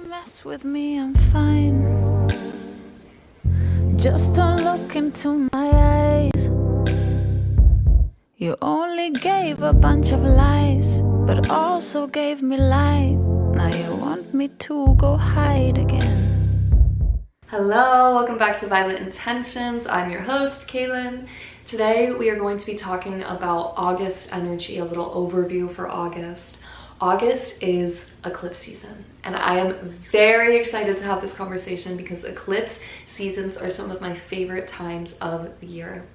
Don't mess with me, I'm fine. Just don't look into my eyes. You only gave a bunch of lies, but also gave me life. Now you want me to go hide again. Hello, welcome back to Violet Intentions. I'm your host, Kaylin. Today we are going to be talking about August energy, a little overview for August. August is eclipse season, and I am very excited to have this conversation because eclipse seasons are some of my favorite times of the year.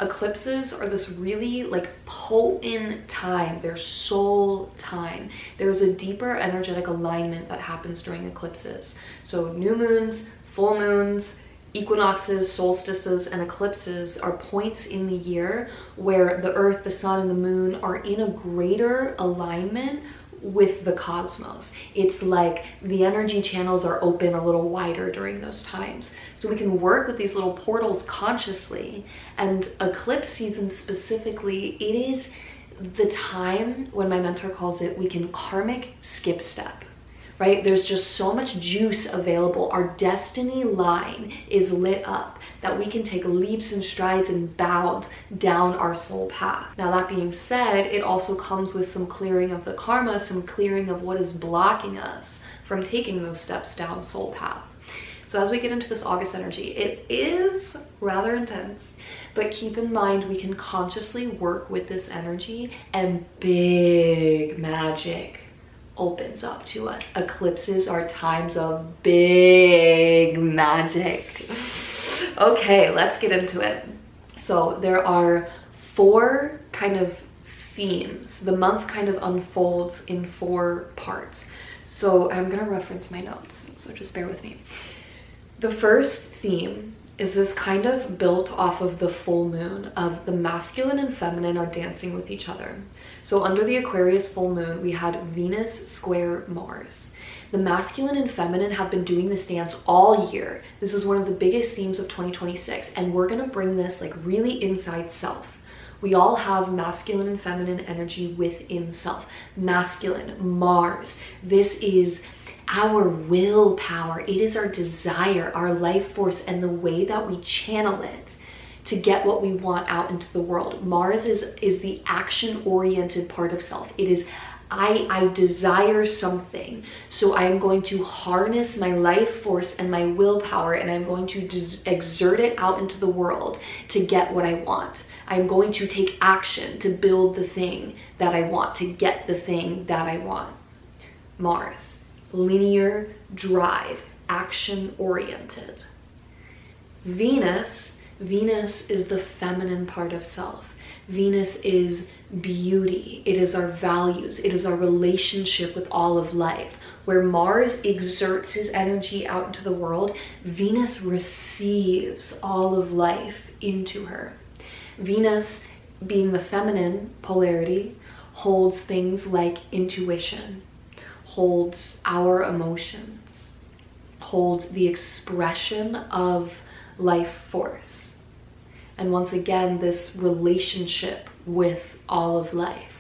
Eclipses are this really potent time, they're soul time. There's a deeper energetic alignment that happens during eclipses. So new moons, full moons, equinoxes, solstices, and eclipses are points in the year where the earth, the sun, and the moon are in a greater alignment with the cosmos. It's like the energy channels are open a little wider during those times. So we can work with these little portals consciously. And eclipse season specifically, it is the time when my mentor calls it, we can karmic skip step. Right? There's just so much juice available. Our destiny line is lit up that we can take leaps and strides and bounds down our soul path. Now, that being said, it also comes with some clearing of the karma, some clearing of what is blocking us from taking those steps down soul path. So as we get into this August energy, it is rather intense, but keep in mind we can consciously work with this energy and big magic opens up to us. Eclipses are times of big magic. Okay, let's get into it. So there are 4 kind of themes. The month kind of unfolds in 4 parts. So I'm gonna reference my notes, so just bear with me. The first theme is this kind of built off of the full moon of the masculine and feminine are dancing with each other. So under the Aquarius full moon, we had Venus square Mars. The masculine and feminine have been doing this dance all year. This is one of the biggest themes of 2026, and we're gonna bring this really inside self. We all have masculine and feminine energy within self. Masculine, Mars, this is our willpower. It is our desire, our life force, and the way that we channel it to get what we want out into the world. Mars is the action-oriented part of self. It is, I desire something, so I am going to harness my life force and my willpower, and I'm going to exert it out into the world to get what I want. I'm going to take action to build the thing that I want, to get the thing that I want. Mars, linear drive, action-oriented. Venus is the feminine part of self. Venus is beauty. It is our values. It is our relationship with all of life. Where Mars exerts his energy out into the world, Venus receives all of life into her. Venus, being the feminine polarity, holds things like intuition, holds our emotions, holds the expression of life force. And once again, this relationship with all of life.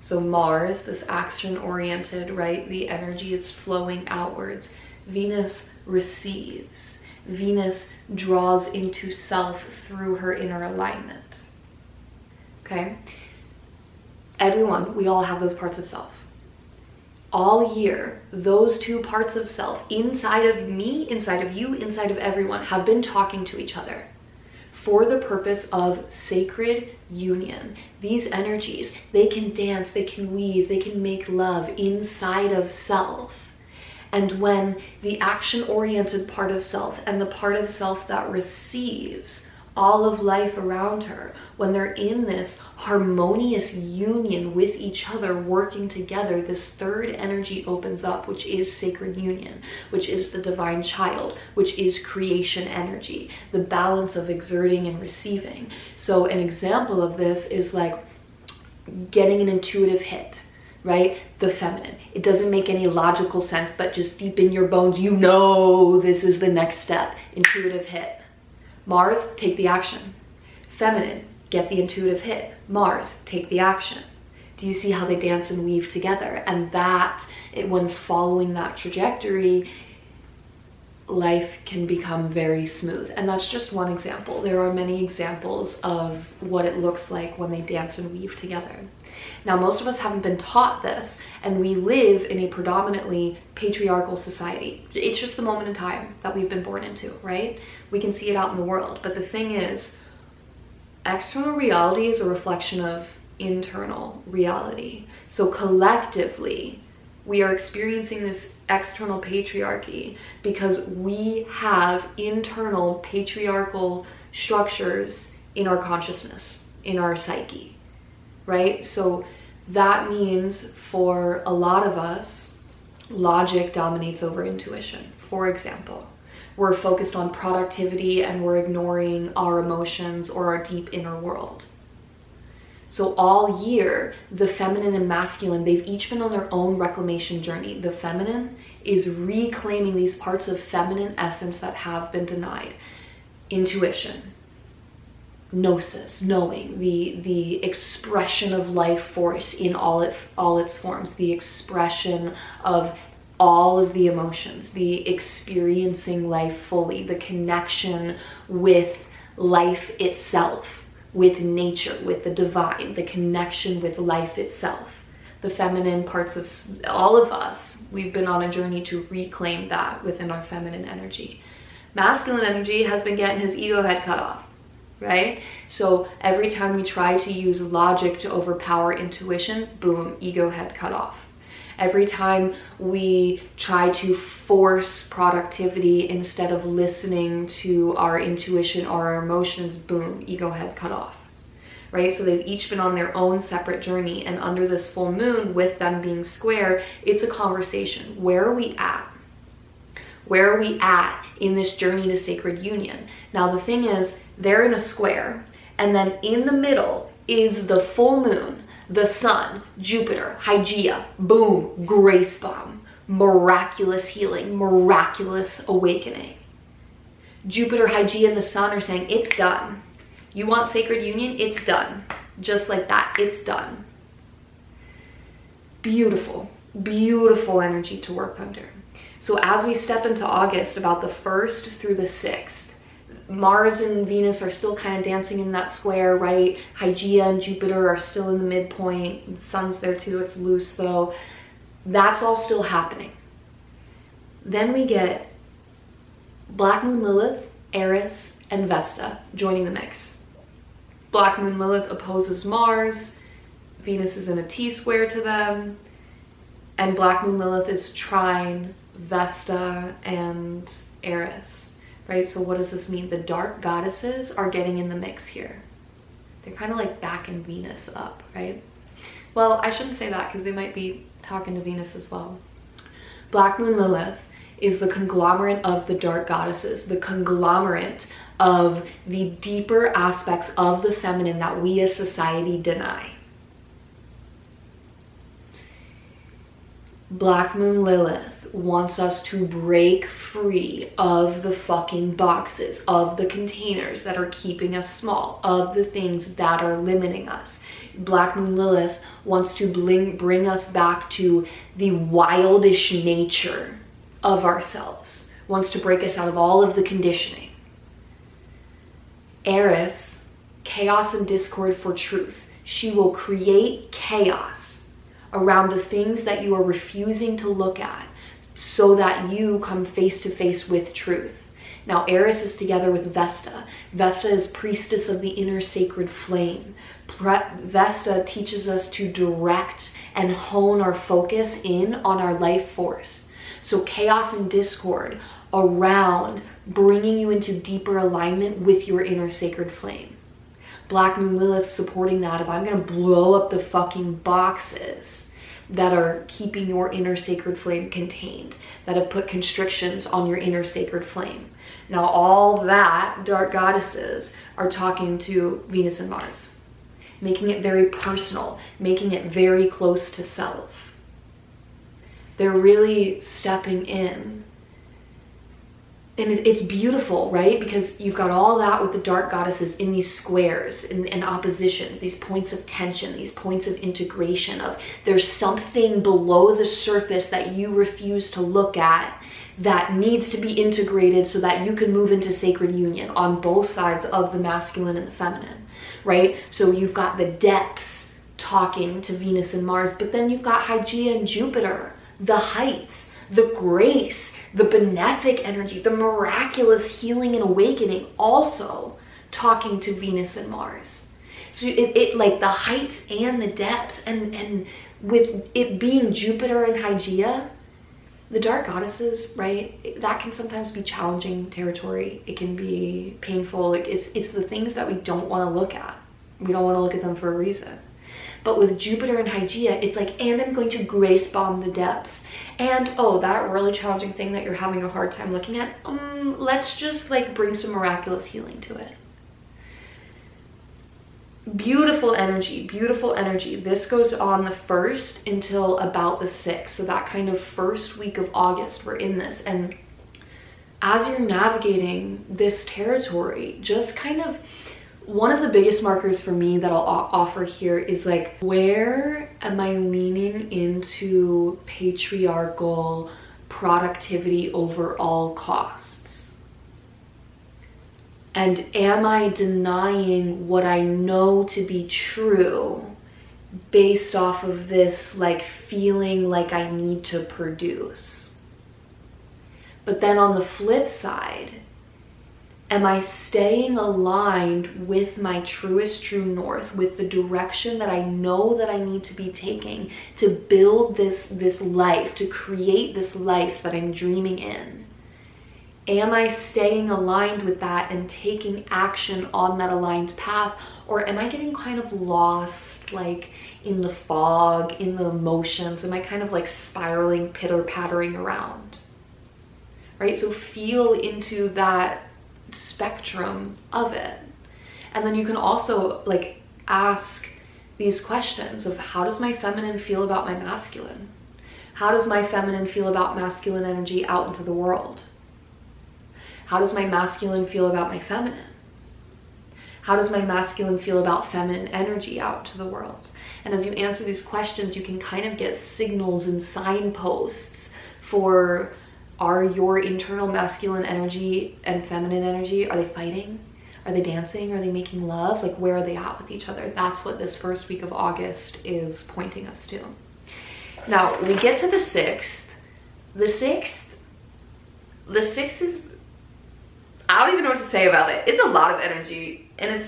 So Mars, this action-oriented, right? The energy is flowing outwards. Venus receives. Venus draws into self through her inner alignment. Okay? Everyone, we all have those parts of self. All year, those 2 parts of self, inside of me, inside of you, inside of everyone, have been talking to each other for the purpose of sacred union. These energies, they can dance, they can weave, they can make love inside of self. And when the action-oriented part of self and the part of self that receives all of life around her, when they're in this harmonious union with each other, working together, this third energy opens up, which is sacred union, which is the divine child, which is creation energy, the balance of exerting and receiving. So an example of this is like getting an intuitive hit, right? The feminine. It doesn't make any logical sense, but just deep in your bones, you know this is the next step. Intuitive hit. Mars, take the action. Feminine, get the intuitive hit. Mars, take the action. Do you see how they dance and weave together? And when following that trajectory, life can become very smooth. And that's just one example. There are many examples of what it looks like when they dance and weave together. Now, most of us haven't been taught this, and we live in a predominantly patriarchal society. It's just the moment in time that we've been born into, right? We can see it out in the world. But the thing is, external reality is a reflection of internal reality. So collectively, we are experiencing this external patriarchy because we have internal patriarchal structures in our consciousness, in our psyche, right? So that means for a lot of us, logic dominates over intuition. For example, we're focused on productivity and we're ignoring our emotions or our deep inner world. So all year, the feminine and masculine, they've each been on their own reclamation journey. The feminine is reclaiming these parts of feminine essence that have been denied. Intuition, gnosis, knowing, the expression of life force in all its forms, the expression of all of the emotions, the experiencing life fully, the connection with life itself, with nature, with the divine, the connection with life itself. The feminine parts of all of us, we've been on a journey to reclaim that within our feminine energy. Masculine energy has been getting his ego head cut off, right? So every time we try to use logic to overpower intuition, boom, ego head cut off. Every time we try to force productivity instead of listening to our intuition or our emotions, boom, ego head cut off, right? So they've each been on their own separate journey, and under this full moon, with them being square, it's a conversation. Where are we at? Where are we at in this journey to sacred union? Now, the thing is, they're in a square, and then in the middle is the full moon, the sun, Jupiter, Hygeia, boom, grace bomb, miraculous healing, miraculous awakening. Jupiter, Hygeia, and the sun are saying, it's done. You want sacred union? It's done. Just like that, it's done. Beautiful, beautiful energy to work under. So as we step into August, about the 1st through the 6th, Mars and Venus are still kind of dancing in that square, right? Hygeia and Jupiter are still in the midpoint. The sun's there too, it's loose though. That's all still happening. Then we get Black Moon Lilith, Eris, and Vesta joining the mix. Black Moon Lilith opposes Mars. Venus is in a T-square to them. And Black Moon Lilith is trine Vesta and Eris. Right, so what does this mean? The dark goddesses are getting in the mix here. They're kind of like backing Venus up, right? Well, I shouldn't say that because they might be talking to Venus as well. Black Moon Lilith is the conglomerate of the dark goddesses, the conglomerate of the deeper aspects of the feminine that we as society deny. Black Moon Lilith wants us to break free of the fucking boxes, of the containers that are keeping us small, of the things that are limiting us. Black Moon Lilith wants to bring us back to the wildish nature of ourselves, wants to break us out of all of the conditioning. Eris, chaos and discord for truth. She will create chaos around the things that you are refusing to look at so that you come face to face with truth. Now, Eris is together with Vesta. Vesta is priestess of the inner sacred flame. Vesta teaches us to direct and hone our focus in on our life force. So chaos and discord around bringing you into deeper alignment with your inner sacred flame. Black Moon Lilith supporting that of, I'm going to blow up the fucking boxes that are keeping your inner sacred flame contained, that have put constrictions on your inner sacred flame. Now, all that dark goddesses are talking to Venus and Mars, making it very personal, making it very close to self. They're really stepping in And it's beautiful, right? Because you've got all that with the dark goddesses in these squares and oppositions, these points of tension, these points of integration of there's something below the surface that you refuse to look at that needs to be integrated so that you can move into sacred union on both sides of the masculine and the feminine, right? So you've got the depths talking to Venus and Mars, but then you've got Hygeia and Jupiter, the heights, the grace, the benefic energy, the miraculous healing and awakening, also talking to Venus and Mars. So it like the heights and the depths, and with it being Jupiter and Hygeia, the dark goddesses, right? That can sometimes be challenging territory. It can be painful. It's the things that we don't want to look at. We don't want to look at them for a reason. But with Jupiter and Hygeia, it's like, and I'm going to grace bomb the depths. And, oh, that really challenging thing that you're having a hard time looking at, let's just like bring some miraculous healing to it. Beautiful energy, beautiful energy. This goes on the 1st until about the 6th. So that kind of first week of August, we're in this. And as you're navigating this territory, just kind of, one of the biggest markers for me that I'll offer here is like, where am I leaning into patriarchal productivity over all costs? And am I denying what I know to be true based off of this like feeling like I need to produce? But then on the flip side, am I staying aligned with my truest true north, with the direction that I know that I need to be taking to build this life, to create this life that I'm dreaming in? Am I staying aligned with that and taking action on that aligned path? Or am I getting kind of lost, like in the fog, in the emotions? Am I kind of like spiraling, pitter-pattering around? Right? So feel into that spectrum of it. And then you can also like ask these questions of, how does my feminine feel about my masculine? How does my feminine feel about masculine energy out into the world? How does my masculine feel about my feminine? How does my masculine feel about feminine energy out to the world? And as you answer these questions, you can kind of get signals and signposts for, are your internal masculine energy and feminine energy, are they fighting? Are they dancing? Are they making love? Like, where are they at with each other? That's what this first week of August is pointing us to. Now, we get to the 6th. The 6th is, I don't even know what to say about it. It's a lot of energy, and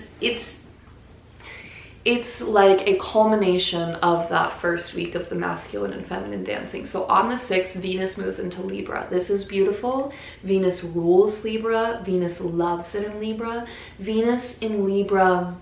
it's like a culmination of that first week of the masculine and feminine dancing. So on the 6th, Venus moves into Libra. This is beautiful. Venus rules Libra. Venus loves it in Libra. Venus in Libra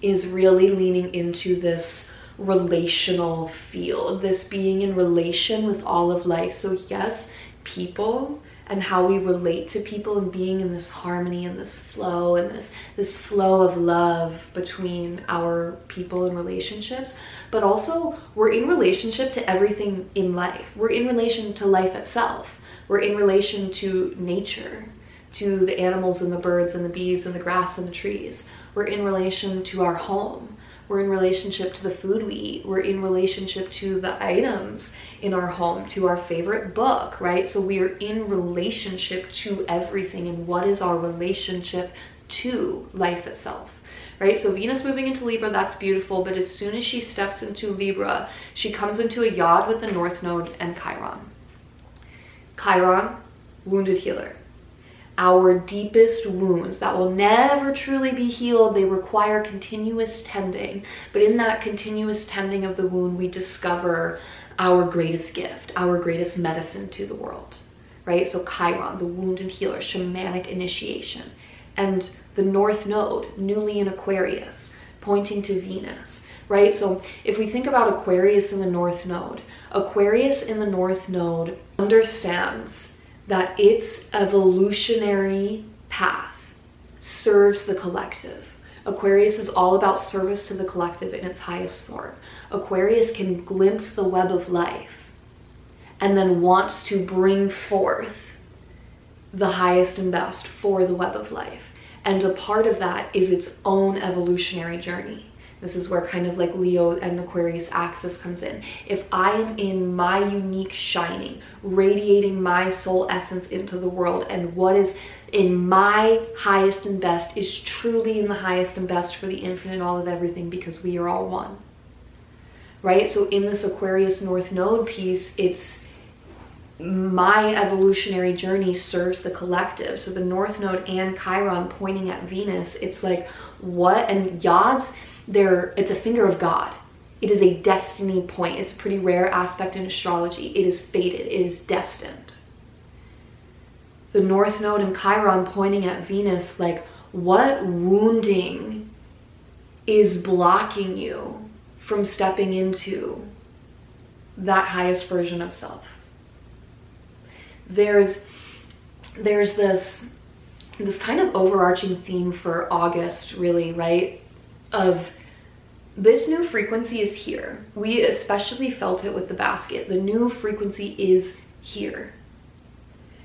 is really leaning into this relational field, this being in relation with all of life. So yes, people and how we relate to people, and being in this harmony and this flow and this flow of love between our people and relationships. But also, we're in relationship to everything in life. We're in relation to life itself. We're in relation to nature, to the animals and the birds and the bees and the grass and the trees. We're in relation to our home. We're in relationship to the food we eat. We're in relationship to the items in our home, to our favorite book, right? So we are in relationship to everything. And what is our relationship to life itself, right? So Venus moving into Libra, that's beautiful. But as soon as she steps into Libra, she comes into a yod with the North Node and Chiron. Chiron, wounded healer. Our deepest wounds that will never truly be healed, they require continuous tending. But in that continuous tending of the wound, we discover our greatest gift, our greatest medicine to the world, right? So Chiron, the wounded healer, shamanic initiation. And the North Node, newly in Aquarius, pointing to Venus, right? So if we think about Aquarius in the North Node, Aquarius in the North Node understands that its evolutionary path serves the collective. Aquarius is all about service to the collective in its highest form. Aquarius can glimpse the web of life and then wants to bring forth the highest and best for the web of life. And a part of that is its own evolutionary journey. This is where kind of like Leo and Aquarius axis comes in. If I am in my unique shining, radiating my soul essence into the world, and what is in my highest and best is truly in the highest and best for the infinite all of everything, because we are all one. Right? So in this Aquarius North Node piece, it's my evolutionary journey serves the collective. So the North Node and Chiron pointing at Venus, it's like what? And Yods, it's a finger of God. It is a destiny point. It's a pretty rare aspect in astrology. It is fated. It is destined. The North Node and Chiron pointing at Venus, like what wounding is blocking you from stepping into that highest version of self? There's this kind of overarching theme for August, really, right? Of this new frequency is here. We especially felt it with the basket. The new frequency is here.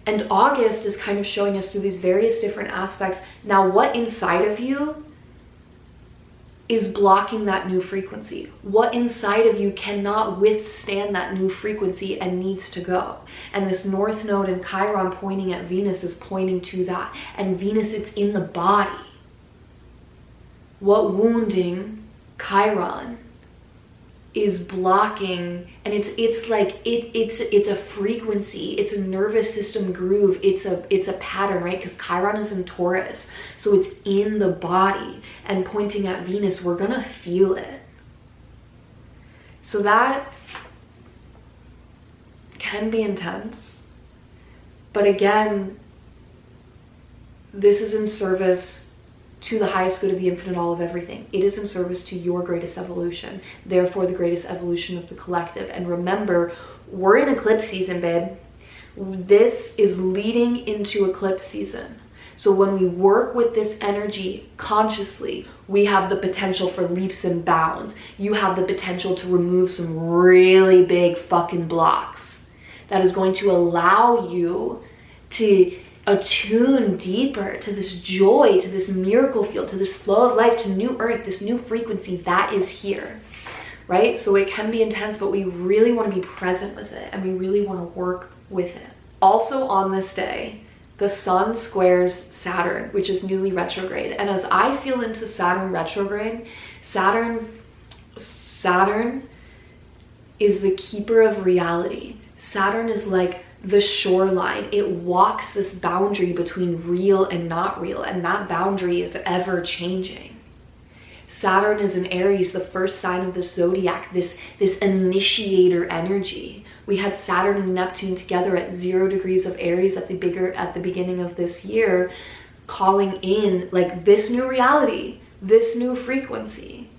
And August is kind of showing us through these various different aspects. Now, what inside of you is blocking that new frequency? What inside of you cannot withstand that new frequency and needs to go? And this North Node and Chiron pointing at Venus is pointing to that. And Venus, it's in the body. What wounding Chiron is blocking, and it's like it's a frequency, it's a nervous system groove, it's a pattern, right? Because Chiron is in Taurus, so it's in the body and pointing at Venus. We're gonna feel it. So that can be intense, but again, this is in service to the highest good of the infinite all of everything. It is in service to your greatest evolution, therefore the greatest evolution of the collective. And remember, we're in eclipse season, babe. This is leading into eclipse season. So when we work with this energy consciously, we have the potential for leaps and bounds. You have the potential to remove some really big fucking blocks that is going to allow you to attune deeper to this joy, to this miracle field, to this flow of life, to new earth, this new frequency that is here, right? So it can be intense, but we really want to be present with it and we really want to work with it. Also on this day, the sun squares Saturn, which is newly retrograde. And as I feel into Saturn retrograde, Saturn is the keeper of reality. Saturn is like the shoreline. It walks this boundary between real and not real, and that boundary is ever changing. Saturn is in Aries, the first sign of the zodiac, this initiator energy. We had Saturn and Neptune together at 0 degrees of Aries at the beginning of this year, calling in like this new reality, this new frequency.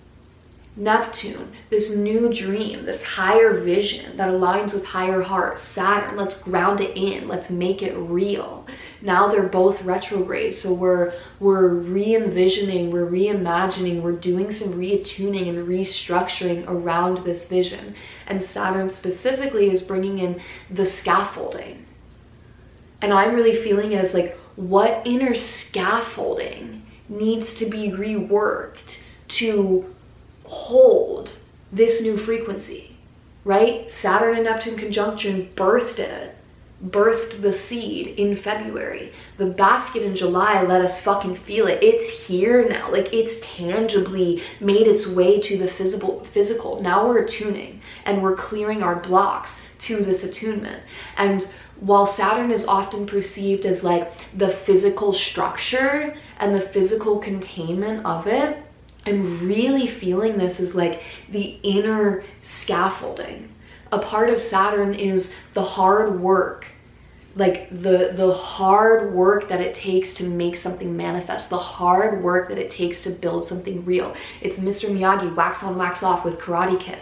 Neptune, this new dream, this higher vision that aligns with higher heart. Saturn, let's ground it in, let's make it real. Now they're both retrograde, so we're re-envisioning, we're reimagining, we're doing some reattuning and restructuring around this vision. And Saturn specifically is bringing in the scaffolding. And I'm really feeling it as like, what inner scaffolding needs to be reworked to hold this new frequency, right? Saturn and Neptune conjunction birthed the seed in February. The basket in July let us fucking feel it. It's here now. Like it's tangibly made its way to the physical. Now we're attuning and we're clearing our blocks to this attunement. And while Saturn is often perceived as like the physical structure and the physical containment of it, I'm really feeling this as like the inner scaffolding. A part of Saturn is the hard work, like the hard work that it takes to make something manifest, the hard work that it takes to build something real. It's Mr. Miyagi, wax on, wax off with Karate Kid.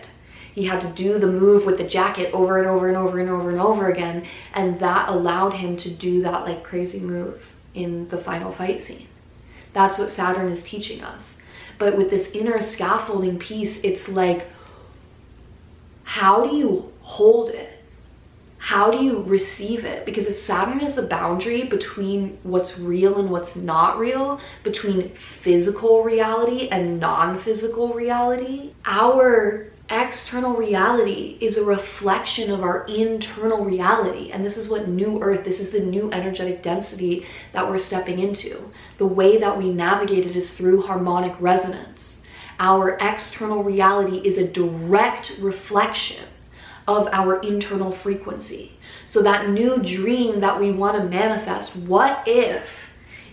He had to do the move with the jacket over and over and over and over and over again, and that allowed him to do that like crazy move in the final fight scene. That's what Saturn is teaching us. But with this inner scaffolding piece, it's like, how do you hold it? how do you receive it? Because if Saturn is the boundary between what's real and what's not real, between physical reality and non-physical reality, our external reality is a reflection of our internal reality. And this is what New Earth, this is the new energetic density that we're stepping into. The way that we navigate it is through harmonic resonance. Our external reality is a direct reflection of our internal frequency. So that new dream that we want to manifest, what if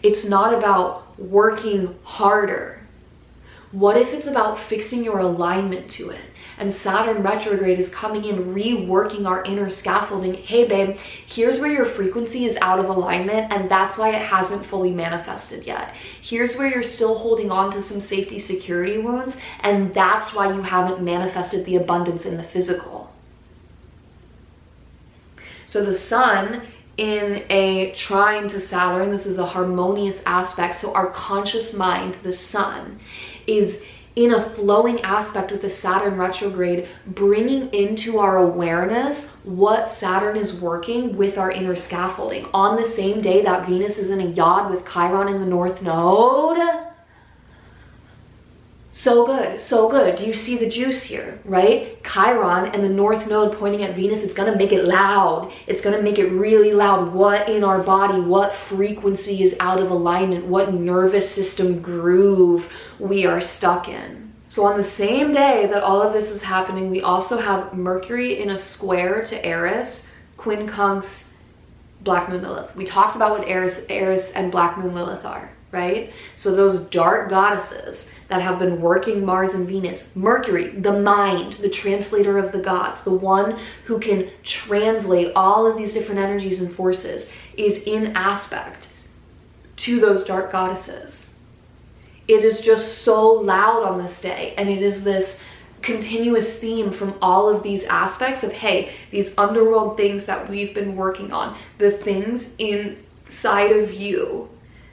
it's not about working harder? What if it's about fixing your alignment to it? And Saturn retrograde is coming in, reworking our inner scaffolding. Hey babe, here's where your frequency is out of alignment, and that's why it hasn't fully manifested yet. Here's where you're still holding on to some safety security wounds, and that's why you haven't manifested the abundance in the physical. So the sun in a trine to Saturn, this is a harmonious aspect. So our conscious mind, the sun, is in a flowing aspect with the Saturn retrograde, bringing into our awareness what Saturn is working with our inner scaffolding. On the same day that Venus is in a yod with Chiron in the North Node. So good, so good. Do you see the juice here, right? Chiron and the North Node pointing at Venus, it's gonna make it loud. It's gonna make it really loud. What in our body, what frequency is out of alignment, what nervous system groove we are stuck in. So on the same day that all of this is happening, we also have Mercury in a square to Eris, quincunx Black Moon Lilith. We talked about what Eris and Black Moon Lilith are, right? So those dark goddesses that have been working Mars and Venus. Mercury, the mind, the translator of the gods, the one who can translate all of these different energies and forces, is in aspect to those dark goddesses. It is just so loud on this day, and it is this continuous theme from all of these aspects of, hey, these underworld things that we've been working on, the things inside of you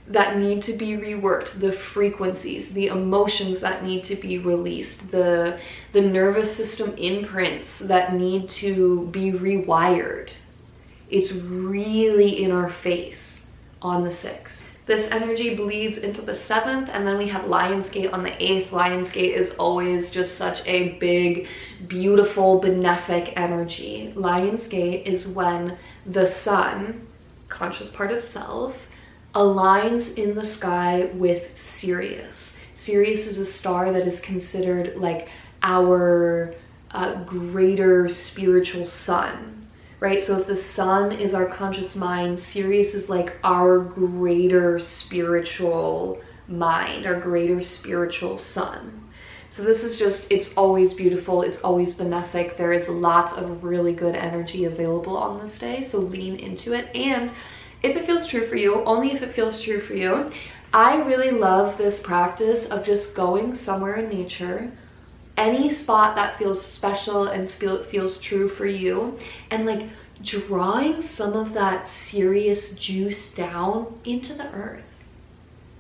that need to be reworked, the frequencies, the emotions that need to be released, the nervous system imprints that need to be rewired. It's really in our face on the 6th. This energy bleeds into the 7th, and then we have Lionsgate on the 8th. Lionsgate is always just such a big, beautiful, benefic energy. Lionsgate is when the sun, conscious part of self, aligns in the sky with Sirius. Sirius is a star that is considered like our greater spiritual sun, right? So if the sun is our conscious mind, Sirius is like our greater spiritual mind, our greater spiritual sun. So this is just, it's always beautiful, it's always benefic. There is lots of really good energy available on this day, so lean into it. And if it feels true for you, only if it feels true for you, I really love this practice of just going somewhere in nature, any spot that feels special and feels true for you, and like drawing some of that serious juice down into the earth.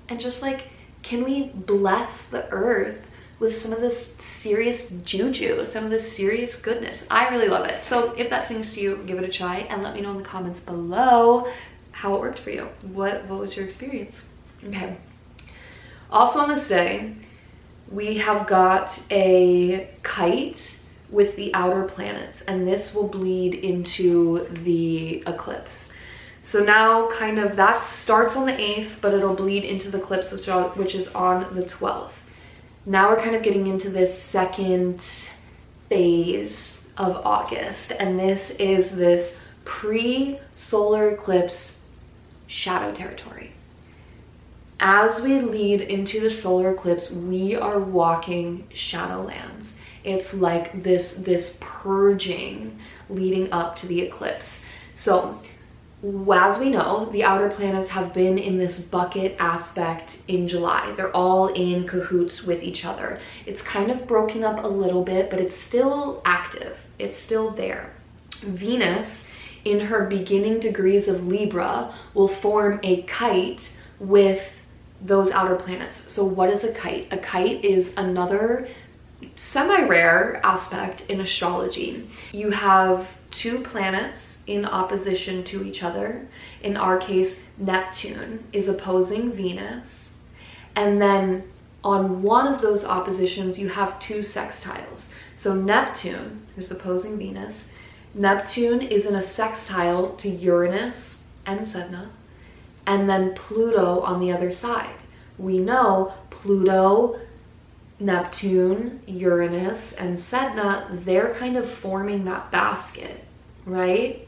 And just like, can we bless the earth with some of this serious juju, some of this serious goodness? I really love it. So if that sings to you, give it a try and let me know in the comments below how it worked for you. What was your experience? Okay. Also on this day, we have got a kite with the outer planets, and this will bleed into the eclipse. So now kind of that starts on the 8th, but it'll bleed into the eclipse, which is on the 12th. Now we're kind of getting into this second phase of August, and this is this pre-solar eclipse shadow territory. As we lead into the solar eclipse, we are walking shadowlands. It's like this purging leading up to the eclipse. So as we know, the outer planets have been in this bucket aspect in July. They're all in cahoots with each other. It's kind of broken up a little bit, but it's still active. It's still there. Venus, in her beginning degrees of Libra, will form a kite with those outer planets. So what is a kite? A kite is another semi-rare aspect in astrology. You have two planets in opposition to each other. In our case, Neptune is opposing Venus. And then on one of those oppositions, you have two sextiles. So Neptune, who's opposing Venus, Neptune is in a sextile to Uranus and Sedna, and then Pluto on the other side. We know Pluto, Neptune, Uranus, and Sedna, they're kind of forming that basket, right?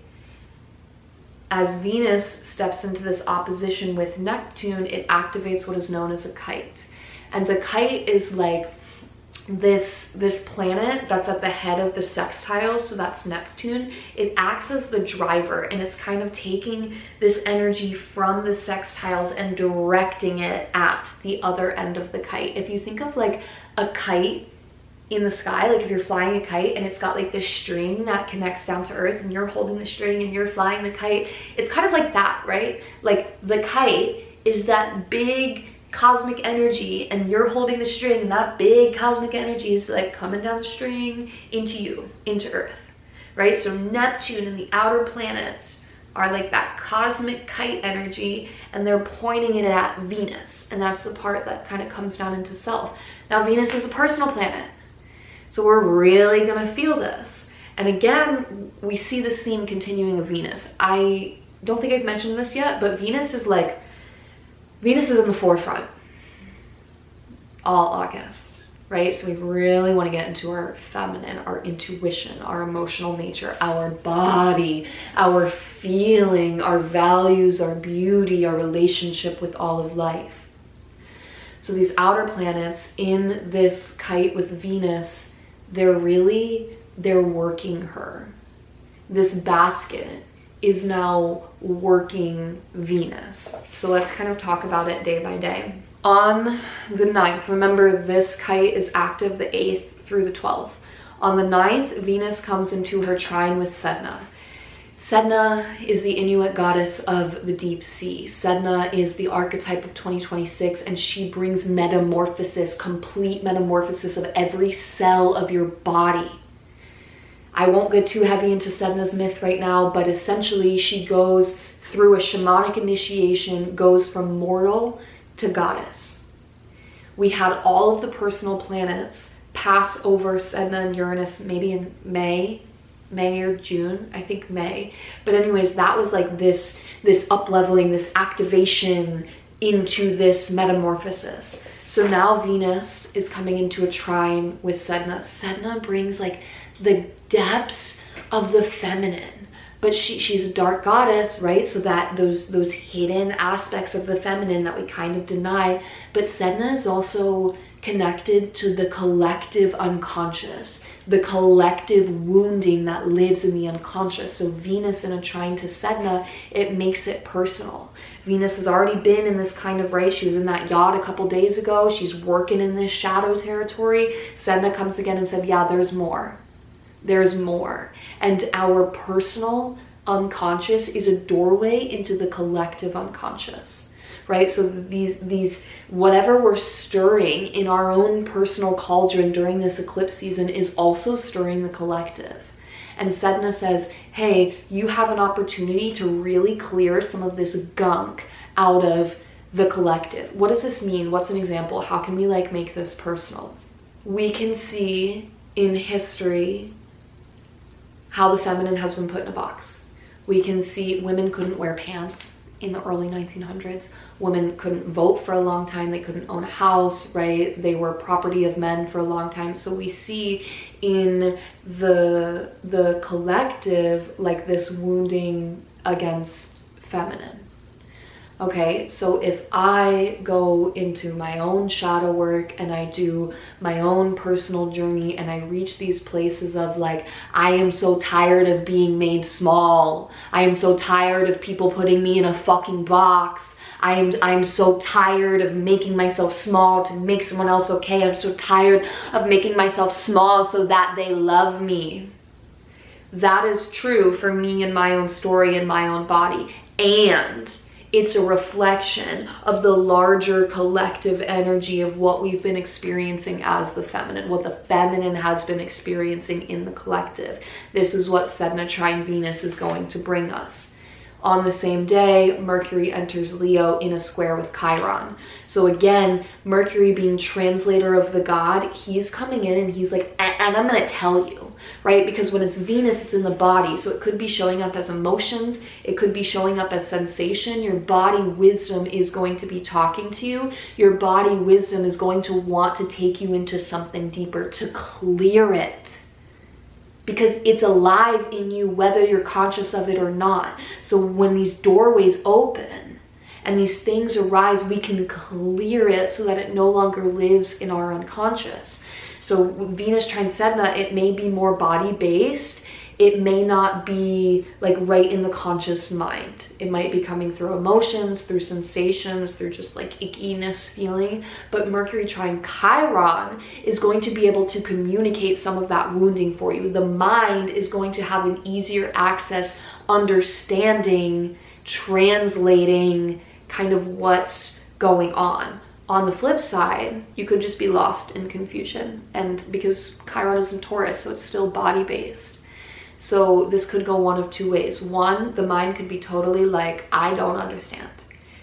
As Venus steps into this opposition with Neptune, it activates what is known as a kite. And a kite is like this planet that's at the head of the sextile, so that's Neptune. It acts as the driver, and it's kind of taking this energy from the sextiles and directing it at the other end of the kite. If you think of like a kite in the sky, like if you're flying a kite and it's got like this string that connects down to earth and you're holding the string and you're flying the kite, it's kind of like that, right? Like the kite is that big cosmic energy and you're holding the string, and that big cosmic energy is like coming down the string into you, into earth, right? So Neptune and the outer planets are like that cosmic kite energy, and they're pointing it at Venus, and that's the part that kind of comes down into self. Now Venus is a personal planet, so we're really gonna feel this. And again, we see this theme continuing of Venus. I don't think I've mentioned this yet, but Venus is in the forefront all August, right? So we really want to get into our feminine, our intuition, our emotional nature, our body, our feeling, our values, our beauty, our relationship with all of life. So these outer planets in this kite with Venus, they're working her. This basket is now working Venus. So let's kind of talk about it day by day. On the 9th, remember this kite is active the 8th through the 12th. On the 9th, Venus comes into her trine with Sedna. Sedna is the Inuit goddess of the deep sea. Sedna is the archetype of 2026, and she brings metamorphosis, complete metamorphosis of every cell of your body. I won't get too heavy into Sedna's myth right now, but essentially she goes through a shamanic initiation, goes from mortal to goddess. We had all of the personal planets pass over Sedna and Uranus maybe in May or June, I think May. But anyways, that was like this up-leveling, this activation into this metamorphosis. So now Venus is coming into a trine with Sedna. Sedna brings like the depths of the feminine, but she's a dark goddess, right? So that those hidden aspects of the feminine that we kind of deny. But Sedna is also connected to the collective unconscious, the collective wounding that lives in the unconscious. So Venus in a trine to Sedna, it makes it personal. Venus has already been in this kind of, right? She was in that yacht a couple days ago. She's working in this shadow territory. Sedna comes again and said, yeah, there's more. There's more. And our personal unconscious is a doorway into the collective unconscious, right? So these whatever we're stirring in our own personal cauldron during this eclipse season is also stirring the collective. And Sedna says, hey, you have an opportunity to really clear some of this gunk out of the collective. What does this mean? What's an example? How can we like make this personal? We can see in history how the feminine has been put in a box. We can see women couldn't wear pants in the early 1900s. Women couldn't vote for a long time. They couldn't own a house, right? They were property of men for a long time. So we see in the collective like this wounding against feminine. Okay, so if I go into my own shadow work and I do my own personal journey and I reach these places of like, I am so tired of being made small. I am so tired of people putting me in a fucking box. I'm so tired of making myself small to make someone else okay. I'm so tired of making myself small so that they love me. That is true for me and my own story and my own body. And It's a reflection of the larger collective energy of what we've been experiencing as the feminine, what the feminine has been experiencing in the collective. This is what Sedna trine Venus is going to bring us. On the same day, Mercury enters Leo in a square with Chiron. So again, Mercury being translator of the god, he's coming in and he's like, and I'm going to tell you, right? Because when it's Venus, it's in the body. So it could be showing up as emotions. It could be showing up as sensation. Your body wisdom is going to be talking to you. Your body wisdom is going to want to take you into something deeper, to clear it. Because it's alive in you, whether you're conscious of it or not. So when these doorways open and these things arise, we can clear it so that it no longer lives in our unconscious. So Venus trine Sedna, it may be more body-based. It may not be like right in the conscious mind. It might be coming through emotions, through sensations, through just like ickiness feeling. But Mercury trine Chiron is going to be able to communicate some of that wounding for you. The mind is going to have an easier access, understanding, translating kind of what's going on. On the flip side, you could just be lost in confusion. And because Chiron is in Taurus, so it's still body-based. So this could go one of two ways. One, the mind could be totally like, I don't understand,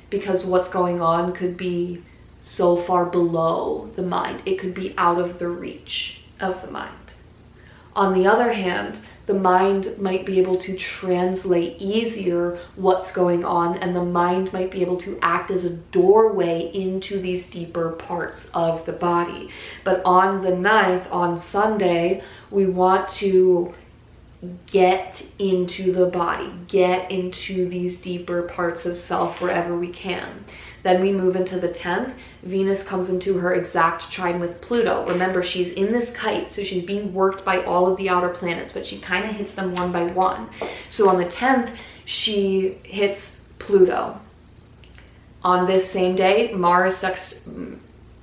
because what's going on could be so far below the mind. It could be out of the reach of the mind. On the other hand, the mind might be able to translate easier what's going on, and the mind might be able to act as a doorway into these deeper parts of the body. But on the 9th, on Sunday, we want to get into the body, get into these deeper parts of self wherever we can. Then we move into the 10th. Venus comes into her exact trine with Pluto. Remember, she's in this kite, so she's being worked by all of the outer planets, but she kind of hits them one by one. So on the 10th, she hits Pluto. On this same day,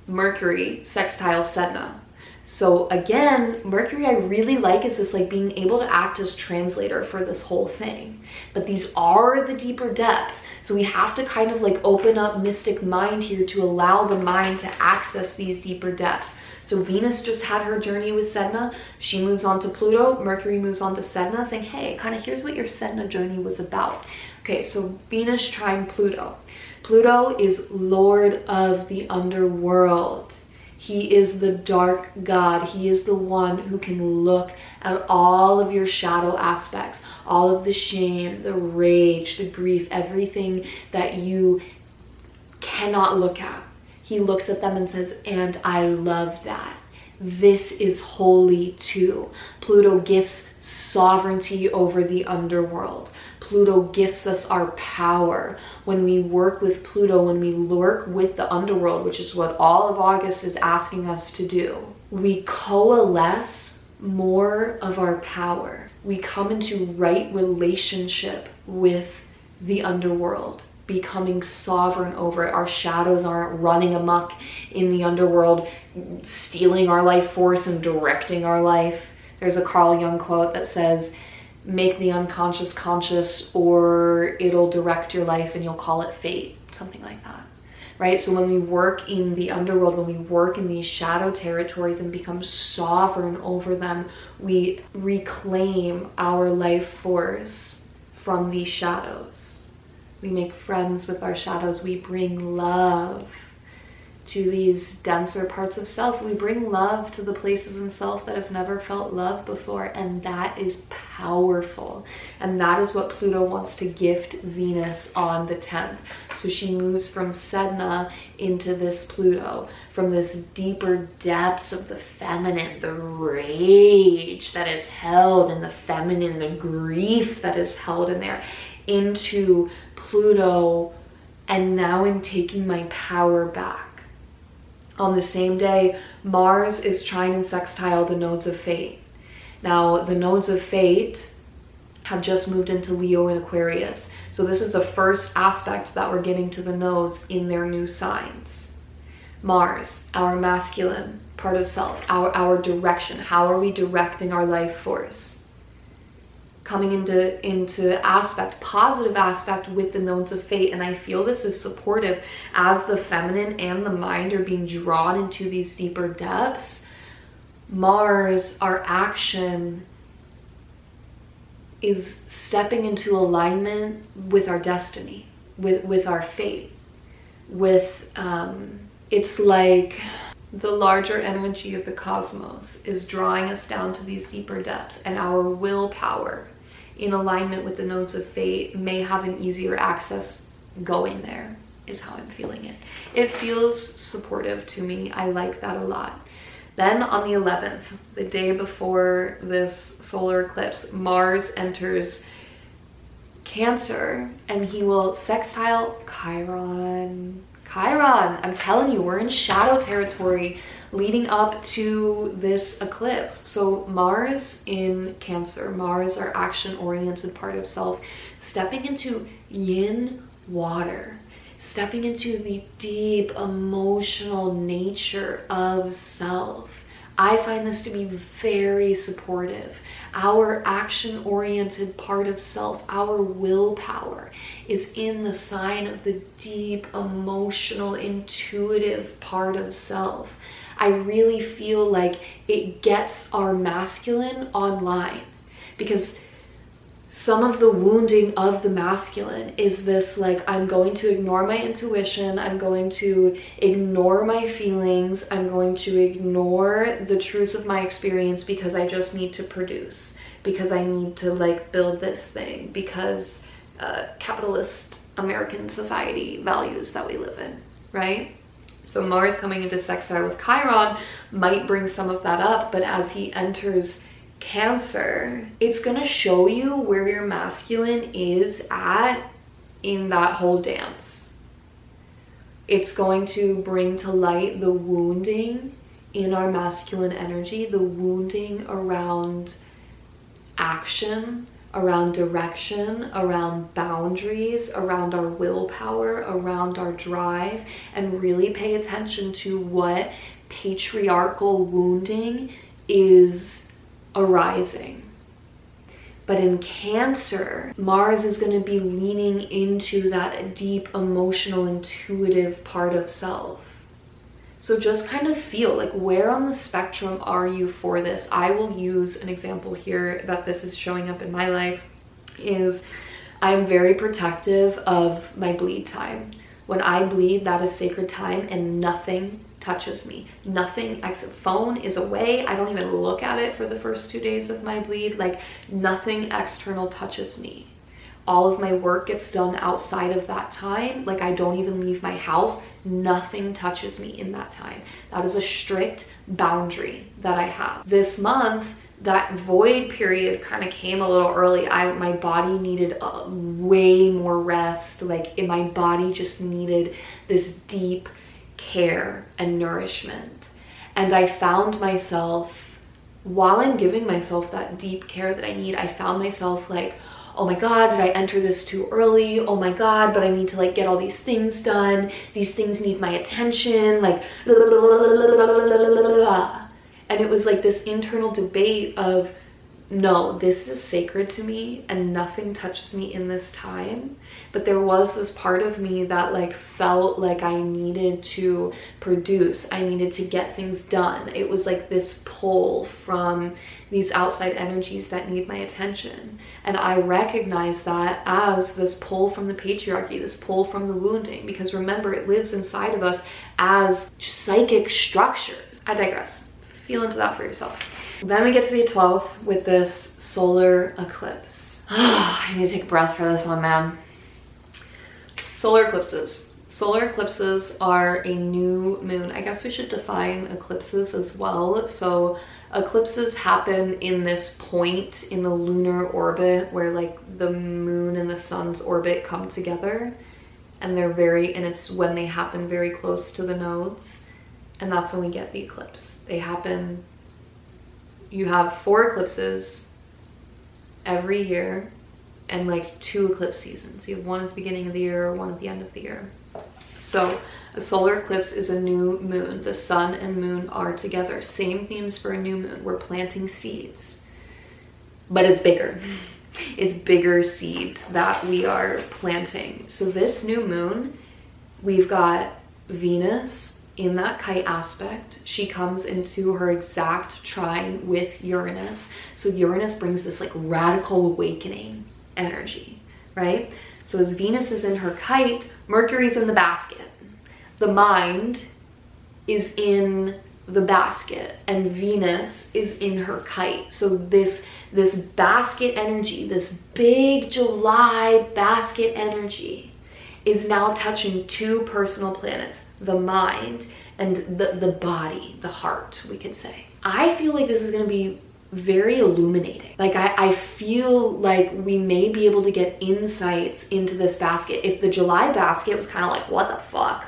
Mercury sextile Sedna. So again, Mercury I really like is this like being able to act as translator for this whole thing. But these are the deeper depths. So we have to kind of like open up mystic mind here to allow the mind to access these deeper depths. So Venus just had her journey with Sedna. She moves on to Pluto. Mercury moves on to Sedna, saying, hey, kind of here's what your Sedna journey was about. Okay, so Venus trine Pluto. Pluto is Lord of the underworld. He is the dark god. He is the one who can look at all of your shadow aspects, all of the shame, the rage, the grief, everything that you cannot look at. He looks at them and says, and I love that. This is holy too. Pluto gifts sovereignty over the underworld. Pluto gifts us our power. When we work with Pluto, when we work with the underworld, which is what all of August is asking us to do, we coalesce more of our power. We come into right relationship with the underworld, becoming sovereign over it. Our shadows aren't running amok in the underworld, stealing our life force and directing our life. There's a Carl Jung quote that says, make the unconscious conscious, or it'll direct your life and you'll call it fate, something like that, right? So when we work in the underworld, when we work in these shadow territories and become sovereign over them, we reclaim our life force from these shadows. We make friends with our shadows. We bring love to these denser parts of self. We bring love to the places in self that have never felt love before, and that is powerful. And that is what Pluto wants to gift Venus on the 10th. So she moves from Sedna into this Pluto, from this deeper depths of the feminine, the rage that is held in the feminine, the grief that is held in there, into Pluto, and now I'm taking my power back. On the same day, Mars is trine and sextile the nodes of fate. Now, the nodes of fate have just moved into Leo and Aquarius. So this is the first aspect that we're getting to the nodes in their new signs. Mars, our masculine part of self, our direction. How are we directing our life force? coming into aspect, positive aspect with the nodes of fate. And I feel this is supportive as the feminine and the mind are being drawn into these deeper depths. Mars, our action, is stepping into alignment with our destiny, with our fate, with it's like the larger energy of the cosmos is drawing us down to these deeper depths, and our willpower in alignment with the nodes of fate may have an easier access going there, is how I'm feeling it. It feels supportive to me. I like that a lot. Then on the 11th, the day before this solar eclipse, Mars enters Cancer, and he will sextile Chiron. Chiron, I'm telling you, we're in shadow territory leading up to this eclipse. So Mars in Cancer, Mars, our action-oriented part of self, stepping into yin water, stepping into the deep emotional nature of self. I find this to be very supportive. Our action-oriented part of self, our willpower, is in the sign of the deep emotional, intuitive part of self. I really feel like it gets our masculine online, because some of the wounding of the masculine is this, like, I'm going to ignore my intuition, I'm going to ignore my feelings, I'm going to ignore the truth of my experience because I just need to produce, because I need to, like, build this thing, because capitalist American society values that we live in, right? So Mars coming into sextile with Chiron might bring some of that up, but as he enters Cancer, it's gonna show you where your masculine is at in that whole dance. It's going to bring to light the wounding in our masculine energy, the wounding around action, around direction, around boundaries, around our willpower, around our drive, and really pay attention to what patriarchal wounding is arising. But in Cancer, Mars is going to be leaning into that deep emotional intuitive part of self. So just kind of feel like, where on the spectrum are you for this? I will use an example here that this is showing up in my life is I'm very protective of my bleed time. When I bleed, that is sacred time, and nothing touches me. Nothing except phone is away. I don't even look at it for the first 2 days of my bleed. Like, nothing external touches me. All of my work gets done outside of that time. Like, I don't even leave my house. Nothing touches me in that time. That is a strict boundary that I have. This month, that void period kind of came a little early. My body needed way more rest. Like, my body just needed this deep care and nourishment. And I found myself, while I'm giving myself that deep care that I need, I found myself like, oh my God, did I enter this too early? Oh my God, but I need to, like, get all these things done. These things need my attention, like, and it was like this internal debate of, no, this is sacred to me and nothing touches me in this time. But there was this part of me that, like, felt like I needed to produce, I needed to get things done. It was like this pull from these outside energies that need my attention. And I recognize that as this pull from the patriarchy, this pull from the wounding, because remember, it lives inside of us as psychic structures. I digress. Feel into that for yourself. Then we get to the 12th with this solar eclipse. I need to take a breath for this one, man. Solar eclipses. Solar eclipses are a new moon. I guess we should define eclipses as well. So eclipses happen in this point in the lunar orbit where, like, the moon and the sun's orbit come together, and it's when they happen very close to the nodes, and that's when we get the eclipse. They happen, you have 4 eclipses every year, and like 2 eclipse seasons. You have one at the beginning of the year, one at the end of the year. So a solar eclipse is a new moon. The sun and moon are together. Same themes for a new moon. We're planting seeds, but it's bigger. It's bigger seeds that we are planting. So this new moon, we've got Venus in that kite aspect. She comes into her exact trine with Uranus. So Uranus brings this like radical awakening energy, right? So as Venus is in her kite, Mercury's in the basket. The mind is in the basket and Venus is in her kite. So this basket energy, this big July basket energy is now touching two personal planets, the mind and the body, the heart, we could say. I feel like this is going to be very illuminating. Like I feel like we may be able to get insights into this basket. If the July basket was kind of like, what the fuck?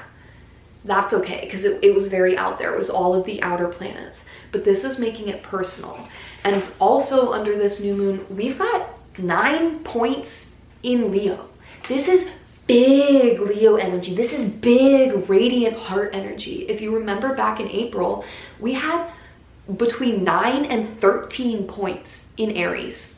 That's okay, because it was very out there. It was all of the outer planets. But this is making it personal. And also under this new moon, we've got 9 points in Leo. This is big Leo energy. This is big radiant heart energy. If you remember back in April, we had between 9 and 13 points in Aries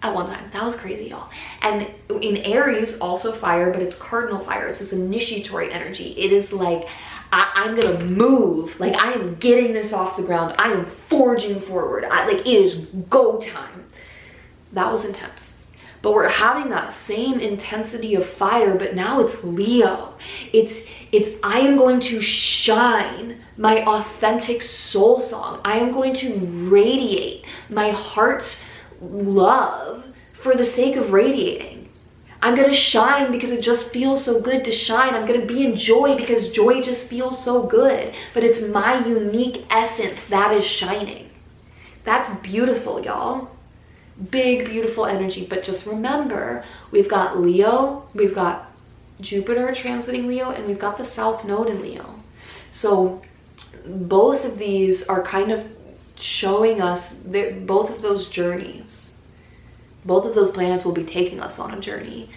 at one time. That was crazy, y'all. And in Aries, also fire, but it's cardinal fire. It's this initiatory energy. It is like, I'm gonna move. Like, I am getting this off the ground. I am forging forward. Like, it is go time. That was intense. But we're having that same intensity of fire, but now it's Leo. It's I am going to shine my authentic soul song. I am going to radiate my heart's love for the sake of radiating. I'm going to shine because it just feels so good to shine. I'm going to be in joy because joy just feels so good. But it's my unique essence that is shining. That's beautiful, y'all. Big, beautiful energy. But just remember, we've got Leo, we've got Jupiter transiting Leo, and we've got the South Node in Leo. So both of these are kind of showing us both of those journeys. Both of those planets will be taking us on a journey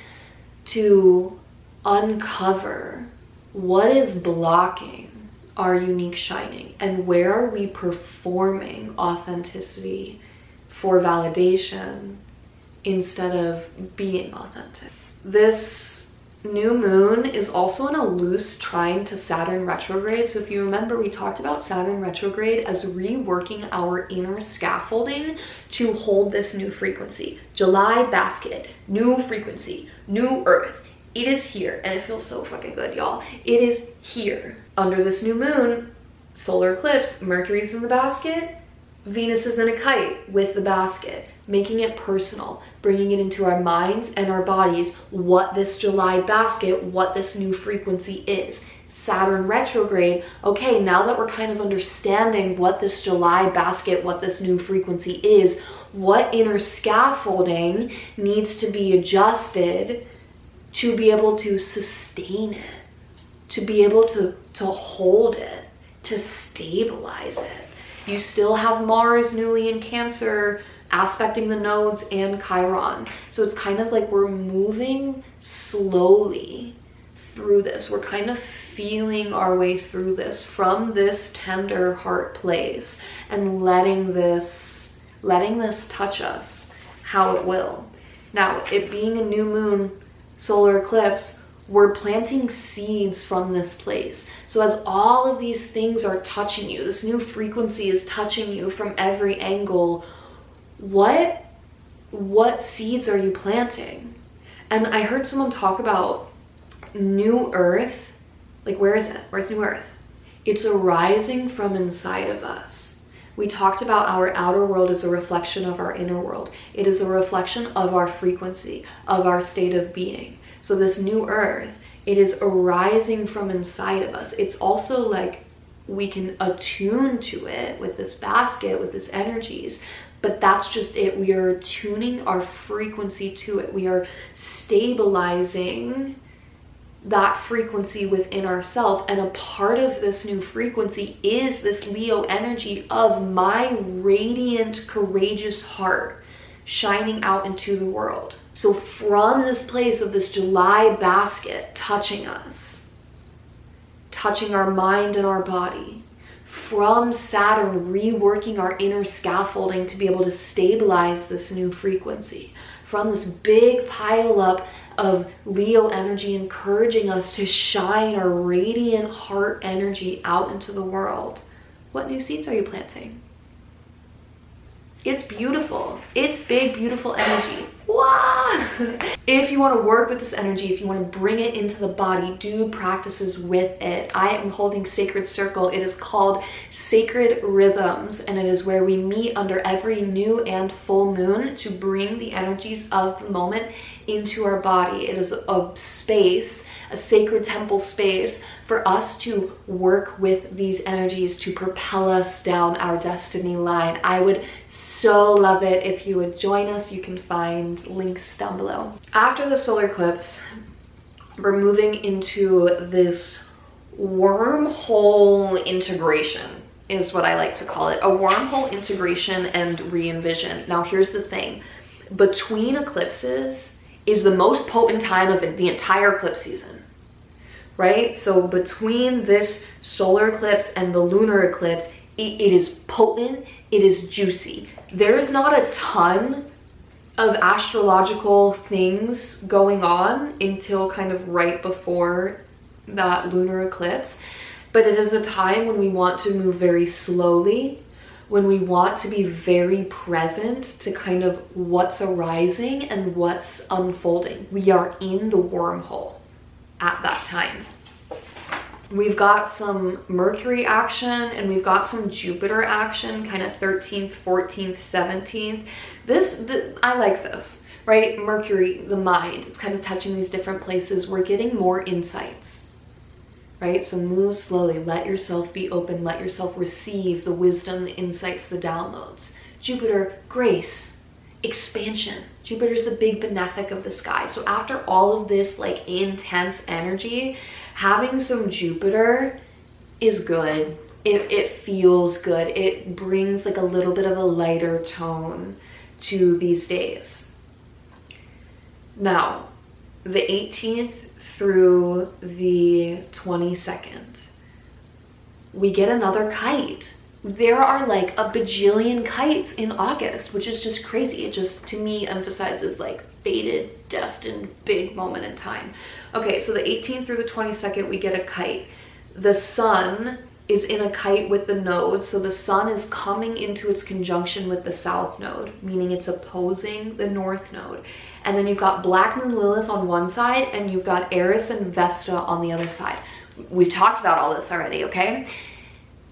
to uncover what is blocking our unique shining and where are we performing authenticity for validation instead of being authentic. This new moon is also in a loose trine to Saturn retrograde. So if you remember, we talked about Saturn retrograde as reworking our inner scaffolding to hold this new frequency. July basket, new frequency, new earth. It is here and it feels so fucking good, y'all. It is here. Under this new moon, solar eclipse, Mercury's in the basket, Venus is in a kite with the basket, making it personal, bringing it into our minds and our bodies, what this July basket, what this new frequency is. Saturn retrograde, okay, now that we're kind of understanding what this July basket, what this new frequency is, what inner scaffolding needs to be adjusted to be able to sustain it, to be able to hold it, to stabilize it. You still have Mars newly in Cancer aspecting the nodes and Chiron. So it's kind of like we're moving slowly through this. We're kind of feeling our way through this from this tender heart place and letting this touch us how it will. Now, it being a new moon solar eclipse, we're planting seeds from this place. So as all of these things are touching you, this new frequency is touching you from every angle, what seeds are you planting? And I heard someone talk about new earth. Like, where is it? Where's new earth? It's arising from inside of us. We talked about our outer world as a reflection of our inner world. It is a reflection of our frequency, of our state of being. So this new earth, it is arising from inside of us. It's also like we can attune to it with this basket, with this energies, but that's just it. We are tuning our frequency to it. We are stabilizing that frequency within ourselves. And a part of this new frequency is this Leo energy of my radiant, courageous heart shining out into the world. So from this place of this July basket touching us, touching our mind and our body, from Saturn reworking our inner scaffolding to be able to stabilize this new frequency, from this big pile up of Leo energy encouraging us to shine our radiant heart energy out into the world. What new seeds are you planting? It's beautiful. It's big, beautiful energy. Wow! If you want to work with this energy, if you want to bring it into the body, do practices with it. I am holding Sacred Circle. It is called Sacred Rhythms, and it is where we meet under every new and full moon to bring the energies of the moment into our body. It is a space, a sacred temple space for us to work with these energies to propel us down our destiny line. I would so love it if you would join us. You can find links down below. After the solar eclipse, we're moving into this wormhole integration, is what I like to call it. A wormhole integration and re-envision. Now here's the thing. Between eclipses is the most potent time of the entire eclipse season, right? So between this solar eclipse and the lunar eclipse, it is potent, it is juicy. There's not a ton of astrological things going on until kind of right before that lunar eclipse, but it is a time when we want to move very slowly, when we want to be very present to kind of what's arising and what's unfolding. We are in the wormhole at that time. We've got some Mercury action and we've got some Jupiter action, kind of 13th, 14th, 17th. I like this, right? Mercury, the mind, it's kind of touching these different places. We're getting more insights, right? So move slowly, let yourself be open, let yourself receive the wisdom, the insights, the downloads. Jupiter, grace, expansion. Jupiter's the big benefic of the sky. So after all of this like intense energy, having some Jupiter is good. It feels good. It brings like a little bit of a lighter tone to these days. Now, the 18th through the 22nd, we get another kite. There are like a bajillion kites in August, which is just crazy. It just, to me, emphasizes like fated, destined, big moment in time. Okay, so the 18th through the 22nd, we get a kite. The sun is in a kite with the node, so the sun is coming into its conjunction with the south node, meaning it's opposing the north node. And then you've got Black Moon Lilith on one side, and you've got Eris and Vesta on the other side. We've talked about all this already, okay?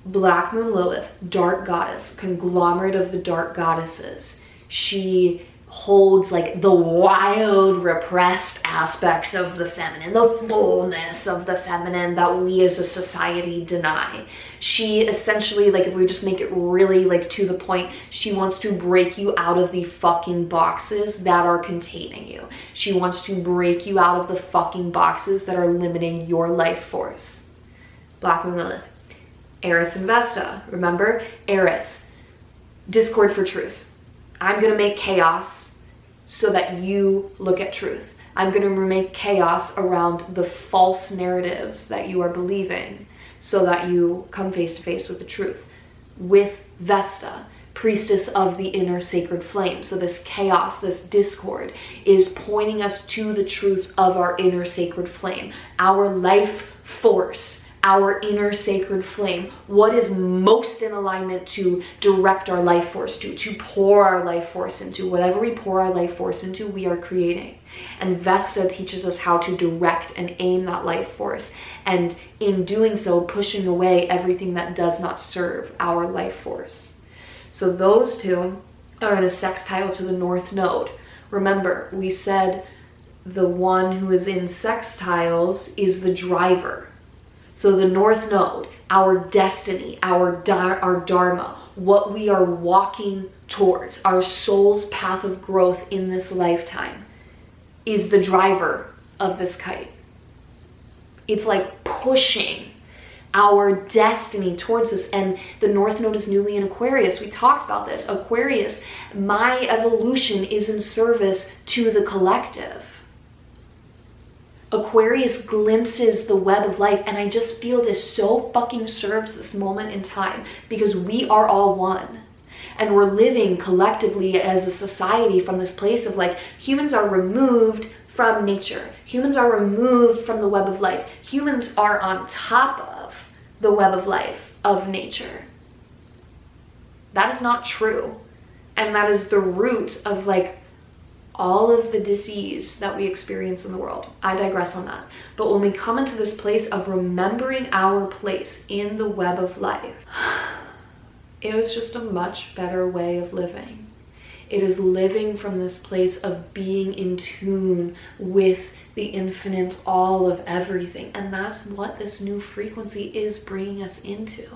Black Moon Lilith, dark goddess, conglomerate of the dark goddesses. She holds like the wild, repressed aspects of the feminine, the fullness of the feminine that we as a society deny. She essentially, like, if we just make it really like to the point, she wants to break you out of the fucking boxes that are containing you. She wants to break you out of the fucking boxes that are limiting your life force. Black Moon Lilith. Eris and Vesta, remember? Eris, discord for truth. I'm gonna make chaos so that you look at truth. I'm gonna make chaos around the false narratives that you are believing so that you come face to face with the truth. With Vesta, priestess of the inner sacred flame. So this chaos, this discord is pointing us to the truth of our inner sacred flame, our life force, our inner sacred flame, what is most in alignment to direct our life force to pour our life force into. Whatever we pour our life force into, we are creating. And Vesta teaches us how to direct and aim that life force. And in doing so, pushing away everything that does not serve our life force. So those two are in a sextile to the north node. Remember, we said the one who is in sextiles is the driver. So the north node, our destiny, our dharma, what we are walking towards, our soul's path of growth in this lifetime, is the driver of this kite. It's like pushing our destiny towards this. And the north node is newly in Aquarius. We talked about this. Aquarius, my evolution is in service to the collective. Aquarius glimpses the web of life, and I just feel this so fucking serves this moment in time, because we are all one. And we're living collectively as a society from this place of like, humans are removed from nature. Humans are removed from the web of life. Humans are on top of the web of life of nature. That is not true. And that is the root of like all of the disease that we experience in the world. I digress on that. But when we come into this place of remembering our place in the web of life, it was just a much better way of living. It is living from this place of being in tune with the infinite, all of everything. And that's what this new frequency is bringing us into.